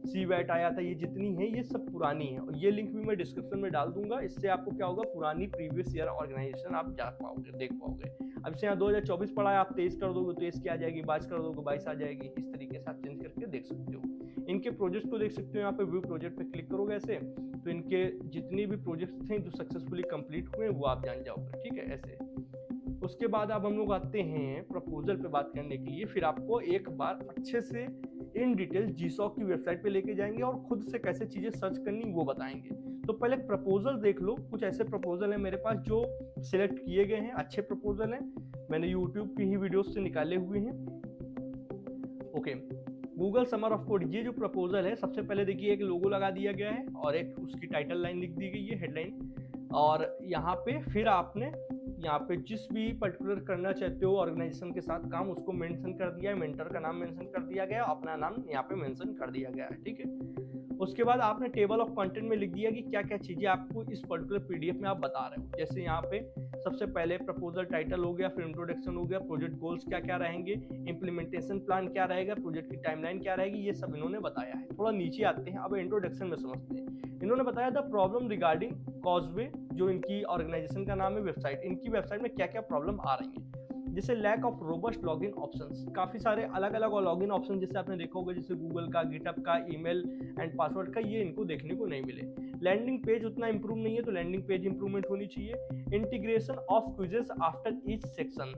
CVET आया था, ये जितनी है ये सब पुरानी है। और ये लिंक भी मैं डिस्क्रिप्शन में डाल दूंगा, इससे आपको क्या होगा, पुरानी प्रीवियस ईयर ऑर्गेनाइजेशन आप जा पाओगे, देख पाओगे। अब से यहाँ 2024 पढ़ा है, आप 23 कर दोगे तो 23 की आ जाएगी, 22 कर दोगे 22 आ जाएगी। इस तरीके से आप चेंज करके देख सकते हो। इनके प्रोजेक्ट को देख सकते हो, यहाँ पे व्यू प्रोजेक्ट पे क्लिक करोगे ऐसे, तो इनके जितने भी प्रोजेक्ट्स थे जो सक्सेसफुली कंप्लीट हुए वो आप जान जाओगे, ठीक है ऐसे। उसके बाद अब हम लोग आते हैं प्रपोजल पे बात करने के लिए। फिर आपको एक बार अच्छे से इन डिटेल GSOC की वेबसाइट पे लेके जाएंगे और खुद से कैसे चीजें सर्च करनी वो बताएंगे। तो पहले प्रपोजल देख लो। कुछ ऐसे प्रपोजल है मेरे पास जो सिलेक्ट किए गए हैं, अच्छे प्रपोजल हैं, मैंने यूट्यूब की ही वीडियोस से निकाले हुए हैं। Okay, Google Summer of code, ये जो प्रपोजल है, सबसे पहले देखिए एक लोगो लगा दिया गया है और एक उसकी टाइटल लाइन लिख दी गई है, हेडलाइन। और यहाँ पे फिर आपने यहाँ पे जिस भी पर्टिकुलर करना चाहते हो ऑर्गेनाइजेशन के साथ काम, उसको मेंशन कर दिया है, मेंटर का नाम मेंशन कर दिया गया, अपना नाम यहाँ पे मेंशन कर दिया गया है, ठीक है। उसके बाद आपने टेबल ऑफ कंटेंट में लिख दिया कि क्या क्या चीजें आपको इस पर्टिकुलर PDF में आप बता रहे हो। जैसे यहाँ पे सबसे पहले प्रपोजल टाइटल हो गया, फिर इंट्रोडक्शन हो गया, प्रोजेक्ट गोल्स क्या क्या रहेंगे, इंप्लीमेंटेशन प्लान क्या रहेगा, प्रोजेक्ट की टाइमलाइन क्या रहेगी, ये सब इन्होंने बताया है। थोड़ा नीचे आते हैं, अब इंट्रोडक्शन में समझते हैं। इन्होंने बताया था प्रॉब्लम रिगार्डिंग कॉजवे, जो इनकी ऑर्गेनाइजेशन का नाम है वेबसाइट, इनकी वेबसाइट में क्या क्या प्रॉब्लम आ रही है। जैसे lack of robust login options, काफी सारे अलग अलग लॉगिन ऑप्शन जैसे आपने देखा होगा, जैसे गूगल का, गिटहब का, ईमेल एंड पासवर्ड का, ये इनको देखने को नहीं मिले। लैंडिंग पेज उतना इंप्रूव नहीं है, तो लैंडिंग पेज इंप्रूवमेंट होनी चाहिए। Integration of quizzes after each section,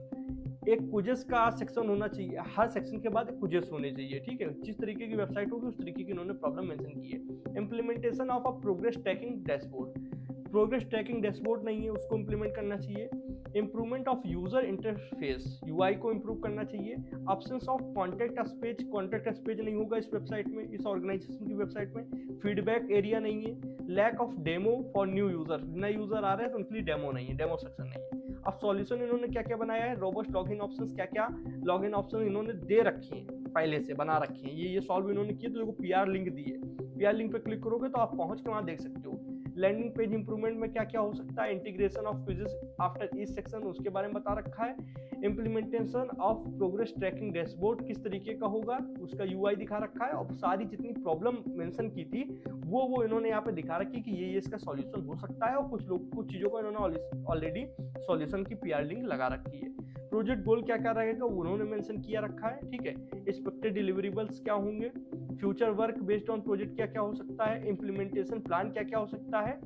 एक क्विजेस का सेक्शन होना चाहिए, हर सेक्शन के बाद क्विजेस होने चाहिए, ठीक है। जिस तरीके की वेबसाइट होगी उस तरीके की इन्होंने प्रॉब्लम मेंशन की है। Implementation of a progress tracking dashboard, progress tracking dashboard नहीं है, उसको इंप्लीमेंट करना चाहिए। Improvement of user interface, UI को इंप्रूव करना चाहिए। Options of contact us page, contact us page नहीं होगा इस वेबसाइट में, इस ऑर्गेनाइजेशन की वेबसाइट में। फीडबैक एरिया नहीं है। Lack of demo for new user, नए यूजर आ रहे हैं तो उनके लिए डेमो नहीं है, डेमो सेक्शन नहीं है। अब सॉल्यूशन इन्होंने क्या क्या बनाया है, रोबस्ट लॉगिन ऑप्शंस, क्या क्या लॉगिन ऑप्शन इन्होंने दे रखे हैं, पहले से बना रखे हैं, ये सॉल्व इन्होंने किए। तो देखो PR लिंक दी है, PR लिंक पे क्लिक करोगे तो आप पहुंच के वहां देख सकते हो। लैंडिंग पेज इंप्रूवमेंट में क्या क्या हो सकता है, integration of quizzes after each section, उसके बारे में बता रखा है। Implementation of progress tracking dashboard किस तरीके का होगा, उसका UI दिखा रखा है। और सारी जितनी प्रॉब्लम मेंशन की थी वो इन्होंने यहाँ पे दिखा रखी कि ये इसका सॉल्यूशन हो सकता है। और कुछ चीजों का इन्होंने ऑलरेडी सॉल्यूशन की PR लिंक लगा रखी है। प्रोजेक्ट गोल क्या क्या रहेगा उन्होंने मेंशन किया रखा है, ठीक है। एक्सपेक्टेड डिलीवरेबल्स क्या होंगे, future work based on project क्या क्या हो सकता है, इंप्लीमेंटेशन प्लान क्या क्या हो सकता है,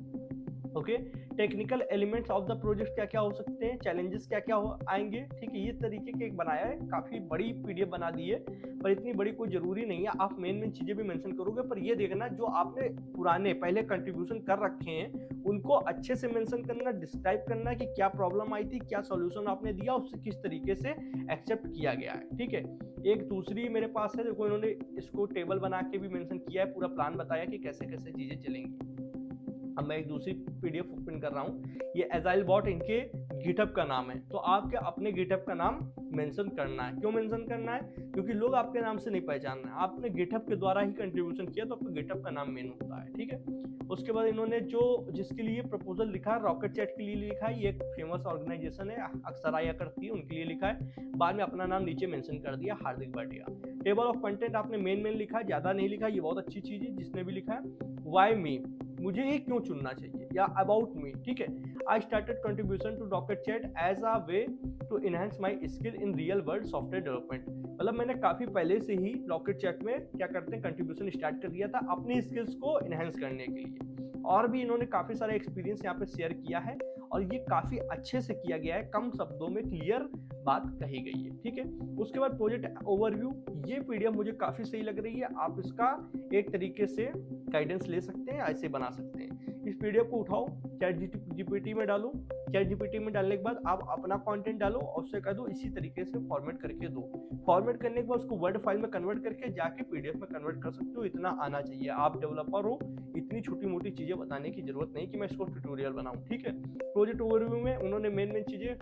okay. Technical elements of the project क्या क्या हो सकते हैं, चैलेंजेस क्या क्या आएंगे, ठीक है। ये तरीके के एक बनाया है, काफी बड़ी PDF बना दी है, पर इतनी बड़ी कोई जरूरी नहीं है। आप मेन चीजें भी मेंशन करोगे, पर ये देखना जो आपने पुराने पहले कंट्रीब्यूशन कर रखे हैं उनको अच्छे से मेंशन करना, डिस्क्राइब करना कि क्या प्रॉब्लम आई थी, क्या सॉल्यूशन आपने दिया, उससे किस तरीके से एक्सेप्ट किया गया है, ठीक है। एक दूसरी मेरे पास है, देखो इन्होंने इसको टेबल बना के भी मेंशन किया है, पूरा प्लान बताया कि कैसे कैसे चीजें चलेंगी। अब मैं एक दूसरी PDF ओपन कर रहा हूँ, ये एजाइल बॉट इनके गिटहब का नाम है तो आपके अपने गिटहब का नाम मेंशन करना है। क्यों मेंशन करना है? क्योंकि लोग आपके नाम से नहीं पहचान रहे हैं, आपने गिटहब के द्वारा ही कंट्रीब्यूशन किया तो आपका गिटहब का नाम मेन होता है, ठीक है। उसके बाद इन्होंने जो जिसके लिए प्रपोजल लिखा है, रॉकेट चैट के लिए लिखा है, ये एक फेमस ऑर्गेनाइजेशन है, अक्सर आया करती है, उनके लिए लिखा है। बाद में अपना नाम नीचे मेंशन कर दिया, हार्दिक भाटिया। टेबल ऑफ कंटेंट आपने मेन लिखा है, ज्यादा नहीं लिखा, ये बहुत अच्छी चीज है जिसने भी लिखा है। वाई मी, मुझे ये क्यों चुनना चाहिए, या अबाउट मी, ठीक है। I started contribution to Rocket Chat as a way to enhance my skill in real world software development. मतलब मैंने काफी पहले से ही रॉकेट चैट में क्या करते हैं कंट्रीब्यूशन स्टार्ट कर दिया था अपनी स्किल्स को इनहेंस करने के लिए। और भी इन्होंने काफी सारे एक्सपीरियंस यहाँ पे शेयर किया है और ये काफी अच्छे से किया गया है, कम शब्दों में क्लियर बात कही गई है, ठीक है। उसके बाद प्रोजेक्ट ओवरव्यू, ये पीडीएफ मुझे काफी सही लग रही है, आप इसका एक तरीके से गाइडेंस ले सकते हैं, ऐसे बना सकते हैं। इस पीडीएफ को उठाओ, चैट जीपीटी में डालो, चैट जीपीटी में डालने के बाद आप अपना कंटेंट डालो और उससे कह दो इसी तरीके से फॉर्मेट करके दो। फॉर्मेट करने के बाद उसको वर्ड फाइल में कन्वर्ट करके जाके पीडीएफ में कन्वर्ट कर सकते हो, इतना आना चाहिए। आप डेवलपर हो, इतनी छोटी मोटी चीजें बताने की जरूरत नहीं कि मैं इसको ट्यूटोरियल बनाऊं, ठीक है। प्रोजेक्ट ओवरव्यू में उन्होंने मेन चीजें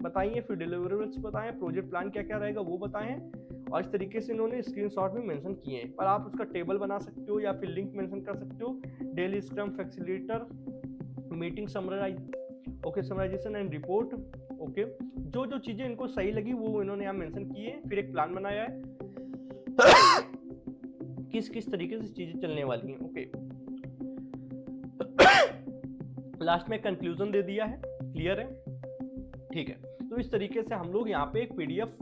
बताई है, फिर डिलीवरेबल्स बताए, प्रोजेक्ट प्लान क्या क्या रहेगा वो बताए हैं, और इस तरीके से इन्होंने स्क्रीनशॉट भी मेंशन किए हैं। पर आप उसका टेबल बना सकते हो या फिर लिंक मेंशन कर सकते हो। Daily scrum facilitator, meeting summarisation and report, okay. जो जो चीजें इनको सही लगी वो इन्होंने यहाँ मेंशन किए हैं। फिर एक प्लान बनाया है किस किस तरीके से चीजें चलने वाली हैं, ओके। लास्ट में कंक्लूजन दे दिया है, क्लियर है, ठीक है। तो इस तरीके से हम लोग यहाँ पे एक पीडीएफ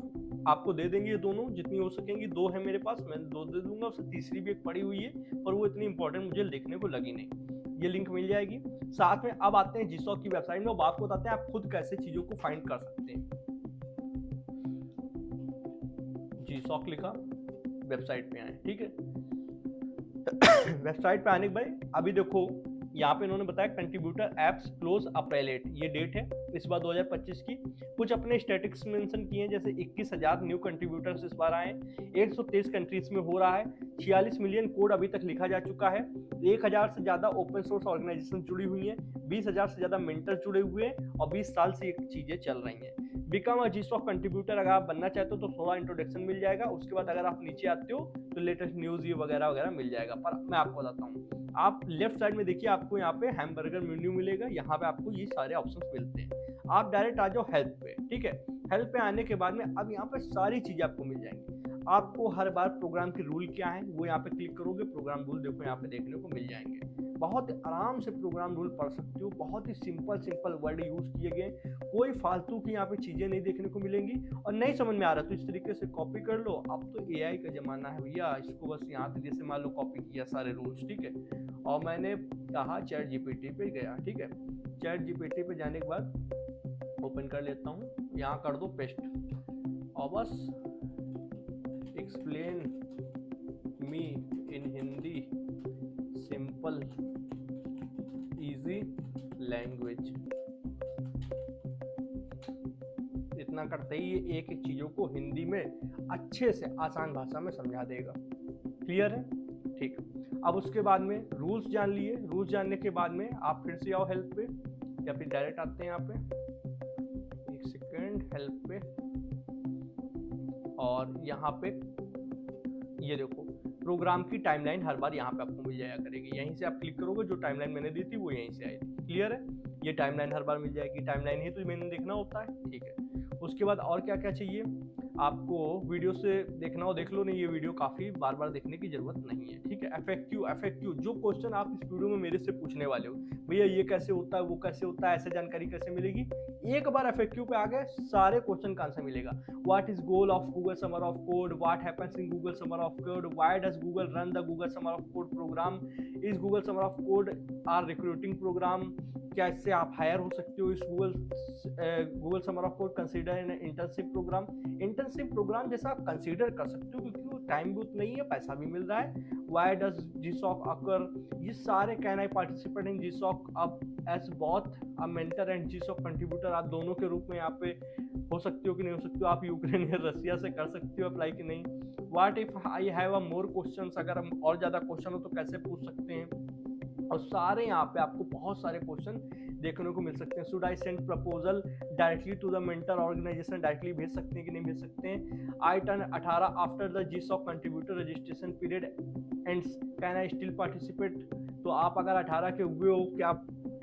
आपको दे देंगे, ये दोनों जितनी हो सकेंगी, 2 है मेरे पास, मैं 2 दे दूंगा, उससे तीसरी भी एक पड़ी हुई है पर वो इतनी इंपॉर्टेंट मुझे देखने को लगी नहीं, ये लिंक मिल जाएगी साथ में। अब आते हैं जीसॉक की वेबसाइट में, अब आपको बताते हैं आप खुद कैसे चीजों को फाइंड कर सकते हैं। जीसॉक लिखा, वेबसाइट पे आए, ठीक है। वेबसाइट पे आने के बाद अभी देखो यहाँ पे इन्होंने बताया कंट्रीब्यूटर एप्स क्लोज अप्रैल 8, ये डेट है इस बार 2025 की। कुछ अपने स्टैटिस्टिक्स मेंशन किए हैं, जैसे 21,000 न्यू कंट्रीब्यूटर्स इस बार आए, 123 कंट्रीज में हो रहा है, 46 मिलियन कोड अभी तक लिखा जा चुका है, 1000 से ज्यादा ओपन सोर्स ऑर्गेनाइजेशन जुड़ी हुई है, 20,000 से ज्यादा मेंटर जुड़े हुए हैं और 20 साल से ये चीजें चल रही हैं। बिकम अ जीसॉक कंट्रीब्यूटर अगर आप बनना चाहते हो तो थोड़ा इंट्रोडक्शन मिल जाएगा, उसके बाद अगर आप नीचे आते हो तो लेटेस्ट न्यूज ये वगैरह वगैरह मिल जाएगा। पर मैं आपको बताता हूँ, आप लेफ्ट साइड में देखिए आपको यहाँ पे हैमबर्गर मेन्यू मिलेगा, यहाँ पे आपको ये सारे ऑप्शंस मिलते हैं। आप डायरेक्ट आ जाओ हेल्प पे, ठीक है। हेल्प पे आने के बाद में अब यहाँ पे सारी चीजें आपको मिल जाएंगी। आपको हर बार प्रोग्राम के रूल क्या है वो यहाँ पे क्लिक करोगे, प्रोग्राम रूल देखो यहाँ पे देखने को मिल जाएंगे। बहुत आराम से प्रोग्राम रूल पढ़ सकते हो, बहुत ही सिंपल वर्ड यूज किए गए, कोई फालतू की यहाँ पे चीजें नहीं देखने को मिलेंगी। और नहीं समझ में आ रहा तो इस तरीके से कॉपी कर लो, अब तो एआई का जमाना है भैया, इसको बस यहाँ पे जैसे मान लो कॉपी किया सारे रूल्स, ठीक है। और मैंने कहा चैट जीपीटी पे गया, ठीक है। चैट जीपीटी पे जाने के बाद ओपन कर लेता हूँ, यहाँ कर दो पेस्ट और बस एक्सप्लेन मी इन हिंदी सिंपल इजी लैंग्वेज, इतना करते ही ये एक एक चीजों को हिंदी में अच्छे से आसान भाषा में समझा देगा, क्लियर है, ठीक। अब उसके बाद में रूल्स जान लिए, रूल्स जानने के बाद में आप फिर से आओ हेल्प पे या फिर डायरेक्ट आते हैं यहाँ पे, एक सेकेंड, हेल्प पे, और यहाँ पे ये देखो प्रोग्राम की टाइमलाइन हर बार यहाँ पे आपको मिल जाया करेगी, यहीं से आप क्लिक करोगे, जो टाइमलाइन मैंने दी थी वो यहीं से आई थी, क्लियर है। ये टाइमलाइन हर बार मिल जाएगी, टाइमलाइन ही तो मैंने देखना होता है, ठीक है। उसके बाद और क्या क्या चाहिए आपको, वीडियो से देखना हो देख लो, नहीं ये वीडियो काफ़ी बार बार देखने की जरूरत नहीं है, ठीक है। एफएक्यू जो क्वेश्चन आप इस वीडियो में मेरे से पूछने वाले हो, भैया ये कैसे होता है, वो कैसे होता है, ऐसे जानकारी कैसे मिलेगी, एक बार एफएक्यू पे आ गए सारे क्वेश्चन का आंसर मिलेगा। What is goal of Google Summer of Code, what happens in Google Summer of Code, why does Google run the Google Summer of Code programme, is Google Summer of Code or recruiting programme, क्या इससे आप hire हो सकते हो, इस Google Summer of Code consider in internship programme, internship programme जैसा आप consider कर सकते हो क्योंकि वो टाइम भी उतना ही है, पैसा भी मिल रहा है। व्हाई डज जीसॉक अकर, ये सारे can I participate in GSoC अब as both a mentor and GSoC contributor, आप दोनों के रूप में यहाँ पे हो सकते हो कि नहीं हो सकते हो, आप यूक्रेन या रसिया से कर सकते हो अप्लाई कि नहीं। What if I have a more question, अगर हम और ज़्यादा क्वेश्चन हो तो कैसे पूछ सकते हैं, और सारे यहाँ पे आपको बहुत सारे क्वेश्चन देखने को मिल सकते हैं। Should I send proposal directly to the mentor organisation, directly भेज सकते हैं कि नहीं भेज सकते हैं। I turn 18 after the GSOC contributor registration period ends, can I still participate. तो आप अगर 18 के हुए हो, क्या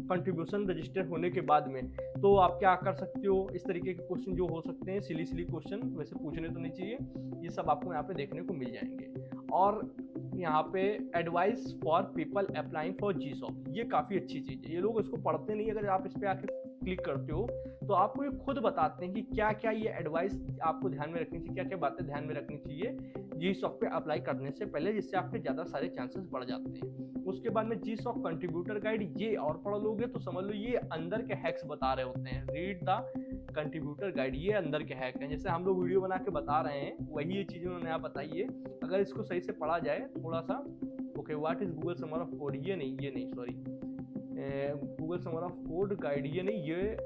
कंट्रीब्यूशन रजिस्टर होने के बाद में, तो आप क्या कर सकते हो। इस तरीके के क्वेश्चन जो हो सकते हैं, सिली क्वेश्चन, वैसे पूछने तो नहीं चाहिए, ये सब आपको यहाँ पे देखने को मिल जाएंगे। और यहाँ पे advice for people applying for GSOC, ये काफ़ी अच्छी चीज़ है। ये लोग इसको पढ़ते नहीं, अगर आप इस पर आके क्लिक करते हो तो आपको ये खुद बताते हैं कि क्या क्या ये एडवाइस आपको ध्यान में रखनी चाहिए, क्या क्या बातें ध्यान में रखनी चाहिए GSOC पे अप्लाई करने से पहले, जिससे आपके ज़्यादा सारे चांसेस बढ़ जाते हैं। उसके बाद में GSOC कंट्रीब्यूटर गाइड, ये और पढ़ लोगे तो समझ लो ये अंदर के हैक्स बता रहे होते हैं। रीड द कंट्रीब्यूटर गाइड, ये अंदर के हैक हैं। जैसे हम लोग वीडियो बना के बता रहे हैं, वही ये चीज़ उन्होंने यहाँ बताई है। अगर इसको सही से पढ़ा जाए थोड़ा सा, okay, what is Google Summer of code, ये नहीं sorry, Google Summer of code guide, ये नहीं, ये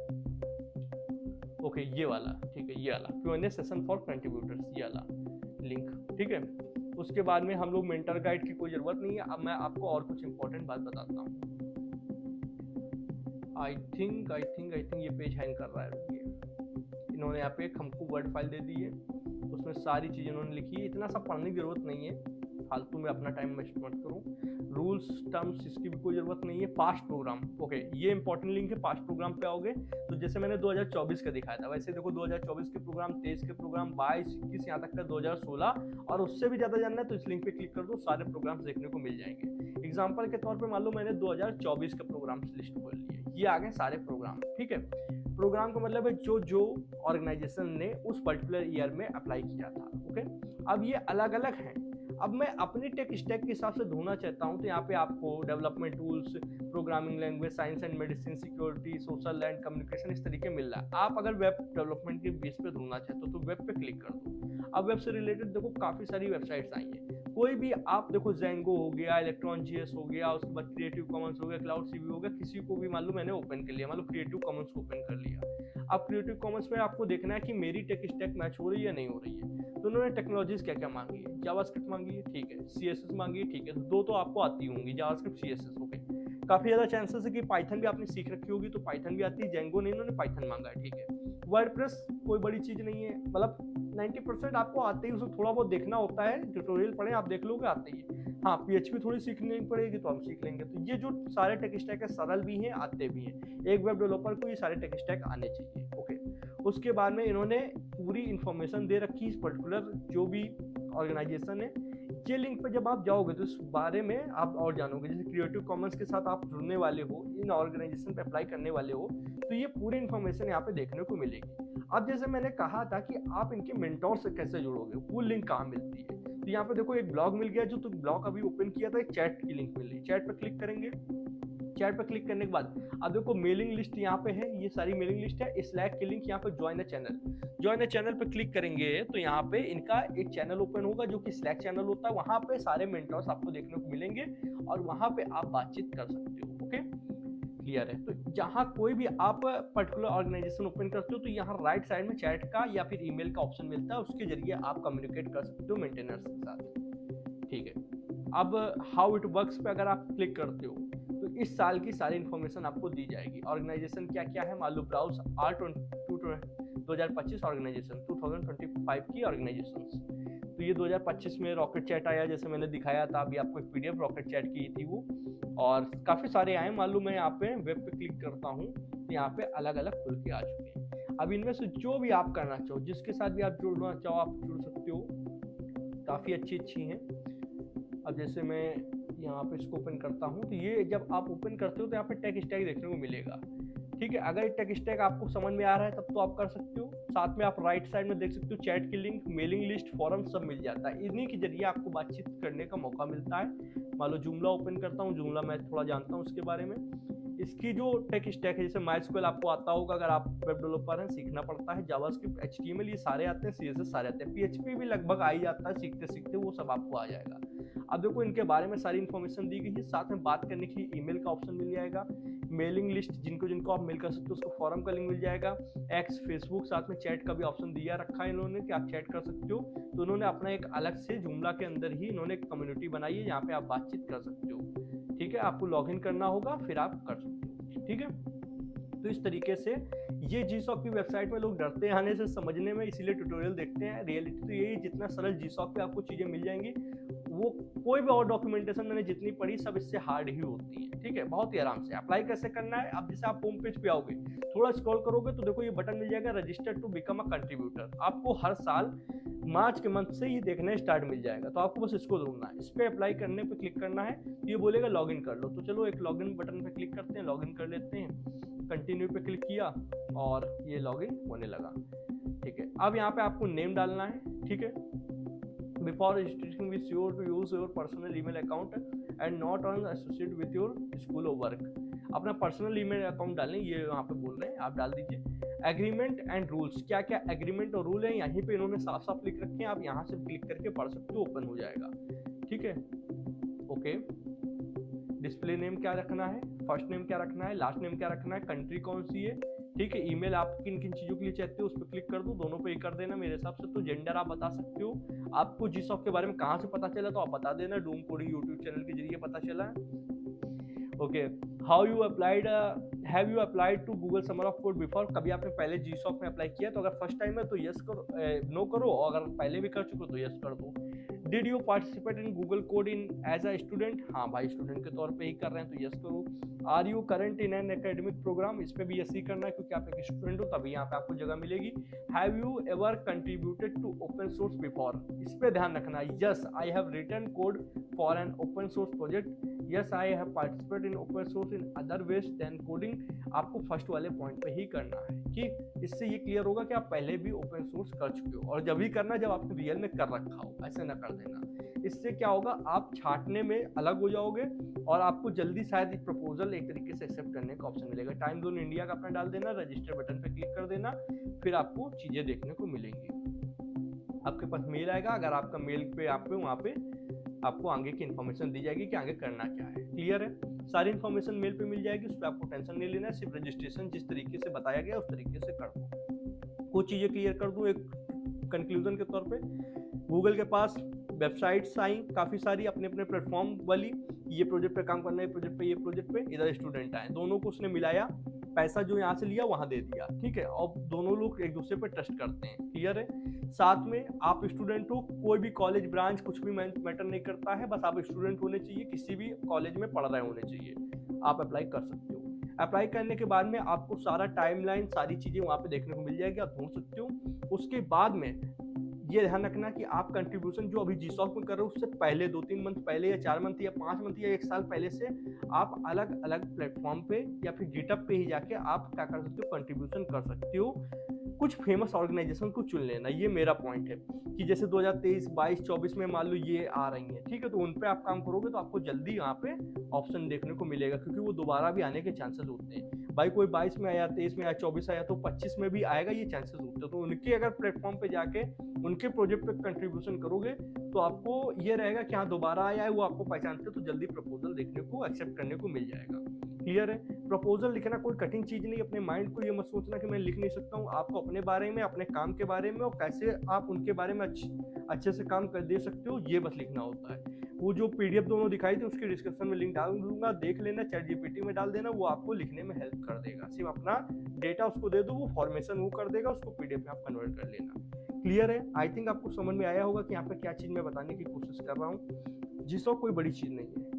ओके, ये वाला, ठीक है, ये वाला Q&A सेशन फॉर कंट्रीब्यूटर्स, ये वाला लिंक, ठीक है। उसके बाद में हम लोग मेंटर गाइड की कोई ज़रूरत नहीं है। अब मैं आपको और कुछ इंपॉर्टेंट बात बताता हूँ। आई थिंक ये पेज हैंग कर रहा है, रुकिए। इन्होंने यहाँ पे हमको वर्ड फाइल दे दी है, उसमें सारी चीज़ें इन्होंने लिखी है। इतना सब पढ़ने की ज़रूरत नहीं है, फालतू में अपना टाइम वेस्ट मत करो। रूल्स टर्म्स इसकी भी कोई ज़रूरत नहीं है। पास्ट प्रोग्राम, ओके, ये इंपॉर्टेंट लिंक है। पास्ट प्रोग्राम पे आओगे तो जैसे मैंने 2024 का दिखाया था, वैसे देखो 2024 के प्रोग्राम, 23 के प्रोग्राम, 22, 21, यहाँ तक का 2016, और उससे भी ज़्यादा जानना है तो इस लिंक पे क्लिक कर दो, सारे प्रोग्राम्स देखने को मिल जाएंगे। एग्जाम्पल के तौर पर मान लो मैंने 2024 के प्रोग्राम्स लिस्ट खोल लिए, ये आ गए सारे प्रोग्राम, ठीक है। प्रोग्राम का मतलब है जो ऑर्गेनाइजेशन ने उस पर्टिकुलर ईयर में अप्लाई किया था, ओके। अब ये अलग अलग हैं। अब मैं अपनी टेक स्टैक के हिसाब से ढूंढना चाहता हूँ, तो यहाँ पे आपको development tools, programming language, science and medicine, security, social and communication, इस तरीके मिल रहा है। आप अगर वेब डेवलपमेंट के बेस पे ढूंढना चाहते हो तो वेब पे क्लिक कर दो। अब वेब से रिलेटेड देखो काफ़ी सारी वेबसाइट्स आई हैं। कोई भी आप देखो, Django हो गया, Electron.js हो गया, उसके बाद क्रिएटिव कॉमन्स हो गया, क्लाउड सीवी हो गया, किसी को भी मान लो मैंने ओपन कर लिया, मान लो क्रिएटिव कॉमन्स को ओपन कर लिया। अब क्रिएटिव कॉमन्स में आपको देखना है कि मेरी टेक स्टैक मैच हो रही है या नहीं हो रही है। तो उन्होंने टेक्नोलॉजीज क्या क्या मांगी है, जावास्क्रिप्ट मांगी है, ठीक है, CSS मांगी है, ठीक है, दो तो आपको आती होंगी, जावास्क्रिप्ट, CSS, ओके। काफ़ी ज़्यादा चांसेस है कि पाइथन भी आपने सीख रखी होगी, तो पाइथन भी आती है। Django नहीं, इन्होंने पाइथन मांगा है, ठीक है। वर्डप्रेस कोई बड़ी चीज़ नहीं है, मतलब 90% आपको आते ही, उसमें थोड़ा बहुत देखना होता है, ट्यूटोरियल पढ़े आप देख लोगे, आते ही है। हाँ, PHP थोड़ी सीखनी पड़ेगी तो हम सीख लेंगे। तो ये जो सारे टेक स्टैक है, सरल भी हैं, आते भी हैं। एक वेब डेवलपर को ये सारे टेक स्टैक आने चाहिए, ओके। उसके बाद में इन्होंने पूरी इन्फॉर्मेशन दे रखी इस पर्टिकुलर जो भी ऑर्गेनाइजेशन है। ये लिंक पे जब आप जाओगे तो इस बारे में आप और जानोगे। जैसे क्रिएटिव कॉमन्स के साथ आप जुड़ने वाले हो, इन ऑर्गेनाइजेशन पे अप्लाई करने वाले हो, तो ये पूरी इन्फॉर्मेशन यहाँ पे देखने को मिलेगी। अब जैसे मैंने कहा था कि आप इनके मेंटोर से कैसे जुड़ोगे, वो लिंक कहाँ मिलती है, तो यहाँ पे देखो एक ब्लॉग मिल गया, जो तो ब्लॉग अभी ओपन किया था, एक चैट की लिंक मिल रही है। चैट पर क्लिक करेंगे, चैट पर क्लिक करने के बाद अब देखो मेलिंग लिस्ट यहाँ पे है, ये सारी मेलिंग लिस्ट है। स्लैक की लिंक यहाँ पे ज्वाइन अ चैनल पे क्लिक करेंगे तो यहाँ पे इनका एक चैनल ओपन होगा जो कि स्लैक चैनल होता है। वहां पे सारे मेंटर्स आपको देखने को मिलेंगे और वहां पे आप बातचीत कर सकते हो, ओके, क्लियर है। तो जहाँ कोई भी आप पर्टिकुलर ऑर्गेनाइजेशन ओपन करते हो तो यहाँ राइट साइड में चैट का या फिर ईमेल का ऑप्शन मिलता है, उसके जरिए आप कम्युनिकेट कर सकते हो मेंटेनर्स के साथ, ठीक है। अब हाउ इट वर्क्स पे अगर आप क्लिक करते हो तो इस साल की सारी इन्फॉर्मेशन आपको दी जाएगी। ऑर्गेनाइजेशन क्या क्या है, मान लो ब्राउज R2025 ऑर्गेनाइजेशन, 2025 की ऑर्गेनाइजेशन। तो ये 2025 में रॉकेट चैट आया, जैसे मैंने दिखाया था अभी आपको, एक PDF रॉकेट चैट की थी वो, और काफ़ी सारे आए। मान लो मैं यहाँ पे वेब पे क्लिक करता हूँ तो यहाँ पे अलग अलग खुल के आ चुके हैं। अब इनमें से जो भी आप करना चाहो, जिसके साथ भी आप जुड़ना चाहो आप जुड़ सकते हो, काफ़ी अच्छी हैं। अब जैसे मैं यहाँ पे इसको ओपन करता हूँ तो ये जब आप ओपन करते हो तो यहाँ पे टेक स्टैक देखने को मिलेगा, ठीक है। अगर टेक स्टैक आपको समझ में आ रहा है तब तो आप कर सकते हो। साथ में आप राइट साइड में देख सकते हो चैट की लिंक, मेलिंग लिस्ट, फॉरम सब मिल जाता है। इन्हीं के जरिए आपको बातचीत करने का मौका मिलता है। मान लो जुमला ओपन करता हूँ, जुमला मैं थोड़ा जानता हूँ उसके बारे में। इसकी जो टेक स्टैक है, जैसे MySQL आपको आता होगा अगर आप वेब डेवलपर हैं, सीखना पड़ता है। जावास्क्रिप्ट, HTML ये सारे आते हैं, CSS सारे आते हैं, PHP भी लगभग आ ही जाता है, सीखते सीखते वो सब आपको आ जाएगा। अब देखो इनके बारे में सारी इन्फॉर्मेशन दी गई है। साथ में बात करने के लिए ईमेल का ऑप्शन मिल जाएगा, मेलिंग लिस्ट जिनको आप मेल कर सकते हो उसको फॉरम का लिंक मिल जाएगा, X, फेसबुक, साथ में चैट का भी ऑप्शन दिया रखा है इन्होंने कि आप चैट कर सकते हो। तो उन्होंने अपना एक अलग से जुमला के अंदर ही इन्होंने एक कम्युनिटी बनाई है जहाँ पे आप बातचीत कर सकते हो, ठीक है। आपको लॉगिन करना होगा फिर आप कर सकते हो, ठीक है। तो इस तरीके से ये GSOC की वेबसाइट में लोग डरते हैं आने से, समझने में, इसीलिए ट्यूटोरियल देखते हैं। रियलिटी तो यही, जितना सरल GSOC पे आपको चीज़ें मिल जाएंगी, वो कोई भी और डॉक्यूमेंटेशन मैंने जितनी पढ़ी सब इससे हार्ड ही होती है। ठीक है, बहुत ही आराम से अप्लाई कैसे करना है। अब जैसे आप होम पेज पे आओगे, थोड़ा स्क्रॉल करोगे तो देखो ये बटन मिल जाएगा register to become a contributor. आपको हर साल मार्च के मंथ से ये देखने स्टार्ट मिल जाएगा, तो आपको बस इसको ढूंढना है। इस पर अप्लाई करने पे क्लिक करना है, तो ये बोलेगा लॉगिन कर लो। तो चलो एक लॉगिन बटन पे क्लिक करते हैं, लॉगिन कर लेते हैं। कंटिन्यू पे क्लिक किया और ये लॉगिन होने लगा। ठीक है, अब यहाँ पे आपको नेम डालना है। ठीक है, before registration with your to use your personal email account and not on associate with your school और वर्क। अपना पर्सनल ईमेल अकाउंट डालें, ये यहाँ पे बोल रहे हैं, आप डाल दीजिए। एग्रीमेंट एंड रूल्स, क्या क्या एग्रीमेंट और रूल है यहीं पे इन्होंने साफ साफ लिख रखे हैं, आप यहाँ से क्लिक करके पढ़ सकते हो, ओपन हो जाएगा। ठीक है, ओके। डिस्प्ले नेम क्या रखना है, फर्स्ट नेम क्या रखना है, लास्ट नेम क्या रखना है, कंट्री कौन सी है। ठीक है, ईमेल आप किन किन चीज़ों के लिए चाहते हो उस पर क्लिक कर दो, दोनों पे ही कर देना मेरे हिसाब से। तो जेंडर आप बता सकते हो। आपको GSOC के बारे में कहाँ से पता चला तो आप बता देना, डूम कोडिंग यूट्यूब चैनल के जरिए पता चला। Okay, how you applied, have you applied to Google Summer of Code before. कभी आपने पहले GSOC में अप्लाई किया तो अगर फर्स्ट टाइम है तो यस करो, नो करो, और अगर पहले भी कर चुके हो तो यस कर दो। Did you participate in Google code in as a student, हाँ भाई स्टूडेंट के तौर पे ही कर रहे हैं तो यस करो। Are you current in an academic program, इस पे भी यस ही करना है क्योंकि आप एक स्टूडेंट हो, तभी यहाँ पे आपको जगह मिलेगी। Have you ever contributed to open source before, इस पे ध्यान रखना है। Yes I have written code for an open source project, yes I have participate in open source in other ways than coding. आपको फर्स्ट वाले point पे ही करना है कि इससे ये क्लियर होगा कि आप पहले भी ओपन सोर्स कर चुके हो, और जब भी करना जब आपने रियल में कर रखा हो, ऐसे ना कर देना। इससे क्या होगा, आप छांटने में अलग हो जाओगे और आपको जल्दी शायद एक प्रपोजल एक तरीके से एक्सेप्ट करने का ऑप्शन मिलेगा। टाइम जोन इंडिया का अपना डाल देना, रजिस्टर बटन पे क्लिक कर देना, फिर आपको चीजें देखने को मिलेंगी। आपके पास मेल आएगा, अगर आपका मेल पे आप वहाँ पे आपको आगे की इन्फॉर्मेशन दी जाएगी कि आगे करना क्या है। क्लियर है, सारी इन्फॉर्मेशन मेल पे मिल जाएगी, उस पर आपको टेंशन नहीं लेना है। सिर्फ रजिस्ट्रेशन जिस तरीके से बताया गया उस तरीके से कर दो। कुछ चीज़ें क्लियर कर दूँ एक कंक्लूजन के तौर पे। गूगल के पास वेबसाइट्स आई काफ़ी सारी अपने अपने प्लेटफॉर्म वाली, ये प्रोजेक्ट पे काम करना है, प्रोजेक्ट पे, ये प्रोजेक्ट पे, इधर स्टूडेंट आए, दोनों को उसने मिलाया, पैसा जो यहाँ से लिया वहाँ दे दिया। ठीक है, और दोनों लोग एक दूसरे पे ट्रस्ट करते हैं। क्लियर है, साथ में आप स्टूडेंट हो, कोई भी कॉलेज ब्रांच कुछ भी मैटर नहीं करता है, बस आप स्टूडेंट होने चाहिए, किसी भी कॉलेज में पढ़ रहे होने चाहिए, आप अप्लाई कर सकते हो। अप्लाई करने के बाद में आपको सारा टाइमलाइन, सारी चीज़ें वहाँ पे देखने को मिल जाएगी, आप ढूंढ सकते हो। उसके बाद में ये ध्यान रखना कि आप कंट्रीब्यूशन जो अभी GSOC में कर रहे हो उससे पहले 2-3 मंथ पहले या 4 मंथ या 5 मंथ या 1 साल पहले से आप अलग अलग प्लेटफॉर्म पे या फिर गिटअप पे ही जाके आप क्या कर सकते हो, कंट्रीब्यूशन कर सकते हो। कुछ फेमस ऑर्गेनाइजेशन को चुन लेना, ये मेरा पॉइंट है कि जैसे 2023, 22, 24 में मान लो ये आ रही हैं, ठीक है, तो उन पे आप काम करोगे तो आपको जल्दी यहाँ पे ऑप्शन देखने को मिलेगा, क्योंकि वो दोबारा भी आने के चांसेस होते हैं। भाई कोई 22 में आया, 23 में आया, 24 आया तो 25 में भी आएगा, ये चांसेस होते हैं। तो उनके अगर प्लेटफॉर्म पे जाके उनके प्रोजेक्ट पे कंट्रीब्यूशन करोगे तो आपको ये रहेगा कि हाँ दोबारा आया है, वो आपको पहचानते तो जल्दी प्रपोजल देखने को, एक्सेप्ट करने को मिल जाएगा। क्लियर है, प्रपोजल लिखना कोई कठिन चीज़ नहीं। अपने माइंड को ये मत सोचना कि मैं लिख नहीं सकता हूँ, आपको अपने बारे में, अपने काम के बारे में और कैसे आप उनके बारे में अच्छे से काम कर दे सकते हो, ये बस लिखना होता है। वो जो PDF दोनों दिखाई थी उसके डिस्क्रिप्शन में लिंक डाल दूंगा, देख लेना, ChatGPT में डाल देना, वो आपको लिखने में हेल्प कर देगा। सिर्फ अपना डेटा उसको दे दो, वो फॉर्मेशन वो कर देगा, उसको PDF में आप कन्वर्ट कर लेना। क्लियर है, आई थिंक आपको समझ में आया होगा कि यहाँ पे क्या चीज़ मैं बताने की कोशिश कर रहा हूँ। GSOC कोई बड़ी चीज़ नहीं है,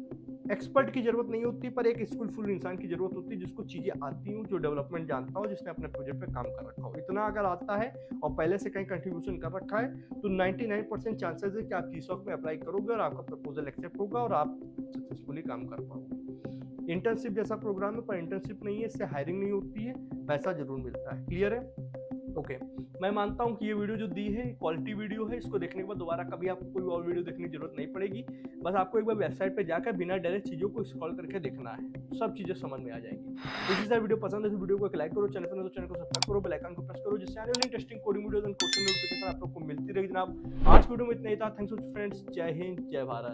एक्सपर्ट की जरूरत नहीं होती, पर एक स्किलफुल इंसान की जरूरत होती है जिसको चीज़ें आती हूँ, जो डेवलपमेंट जानता हो, जिसने अपने प्रोजेक्ट पे काम कर रखा हो। इतना अगर आता है और पहले से कहीं कंट्रीब्यूशन कर रखा है तो 99% चांसेस है कि आप GSOC में अप्लाई करोगे और आपका प्रपोजल एक्सेप्ट होगा और आप सक्सेसफुली काम कर पाओगे। इंटर्नशिप जैसा प्रोग्राम है, पर इंटर्नशिप नहीं है, इससे हायरिंग नहीं होती है, पैसा जरूर मिलता है। क्लियर है, ओके। मैं मानता हूँ कि ये वीडियो जो दी है क्वालिटी वीडियो है, इसको देखने के बाद दोबारा कभी आपको कोई और वीडियो देखने की जरूरत नहीं पड़ेगी। बस आपको एक बार वेबसाइट पे जाकर बिना डायरेक्ट चीज़ों को स्क्रॉल करके देखना है, सब चीज़ें समझ में आ जाएंगी। इसी तरह वीडियो पसंद है तो वीडियो को एक लाइक करो, चैनल पर तो चैनल को सब्सक्राइब करो, बेल आइकन को प्रेस करो, जिससे आने वाली interesting coding videos and question notification आप लोग को मिलती रहेगी। जनाब आज वीडियो में इतना ही था, थैंक्स फ्रेंड्स, जय हिंद, जय भारत।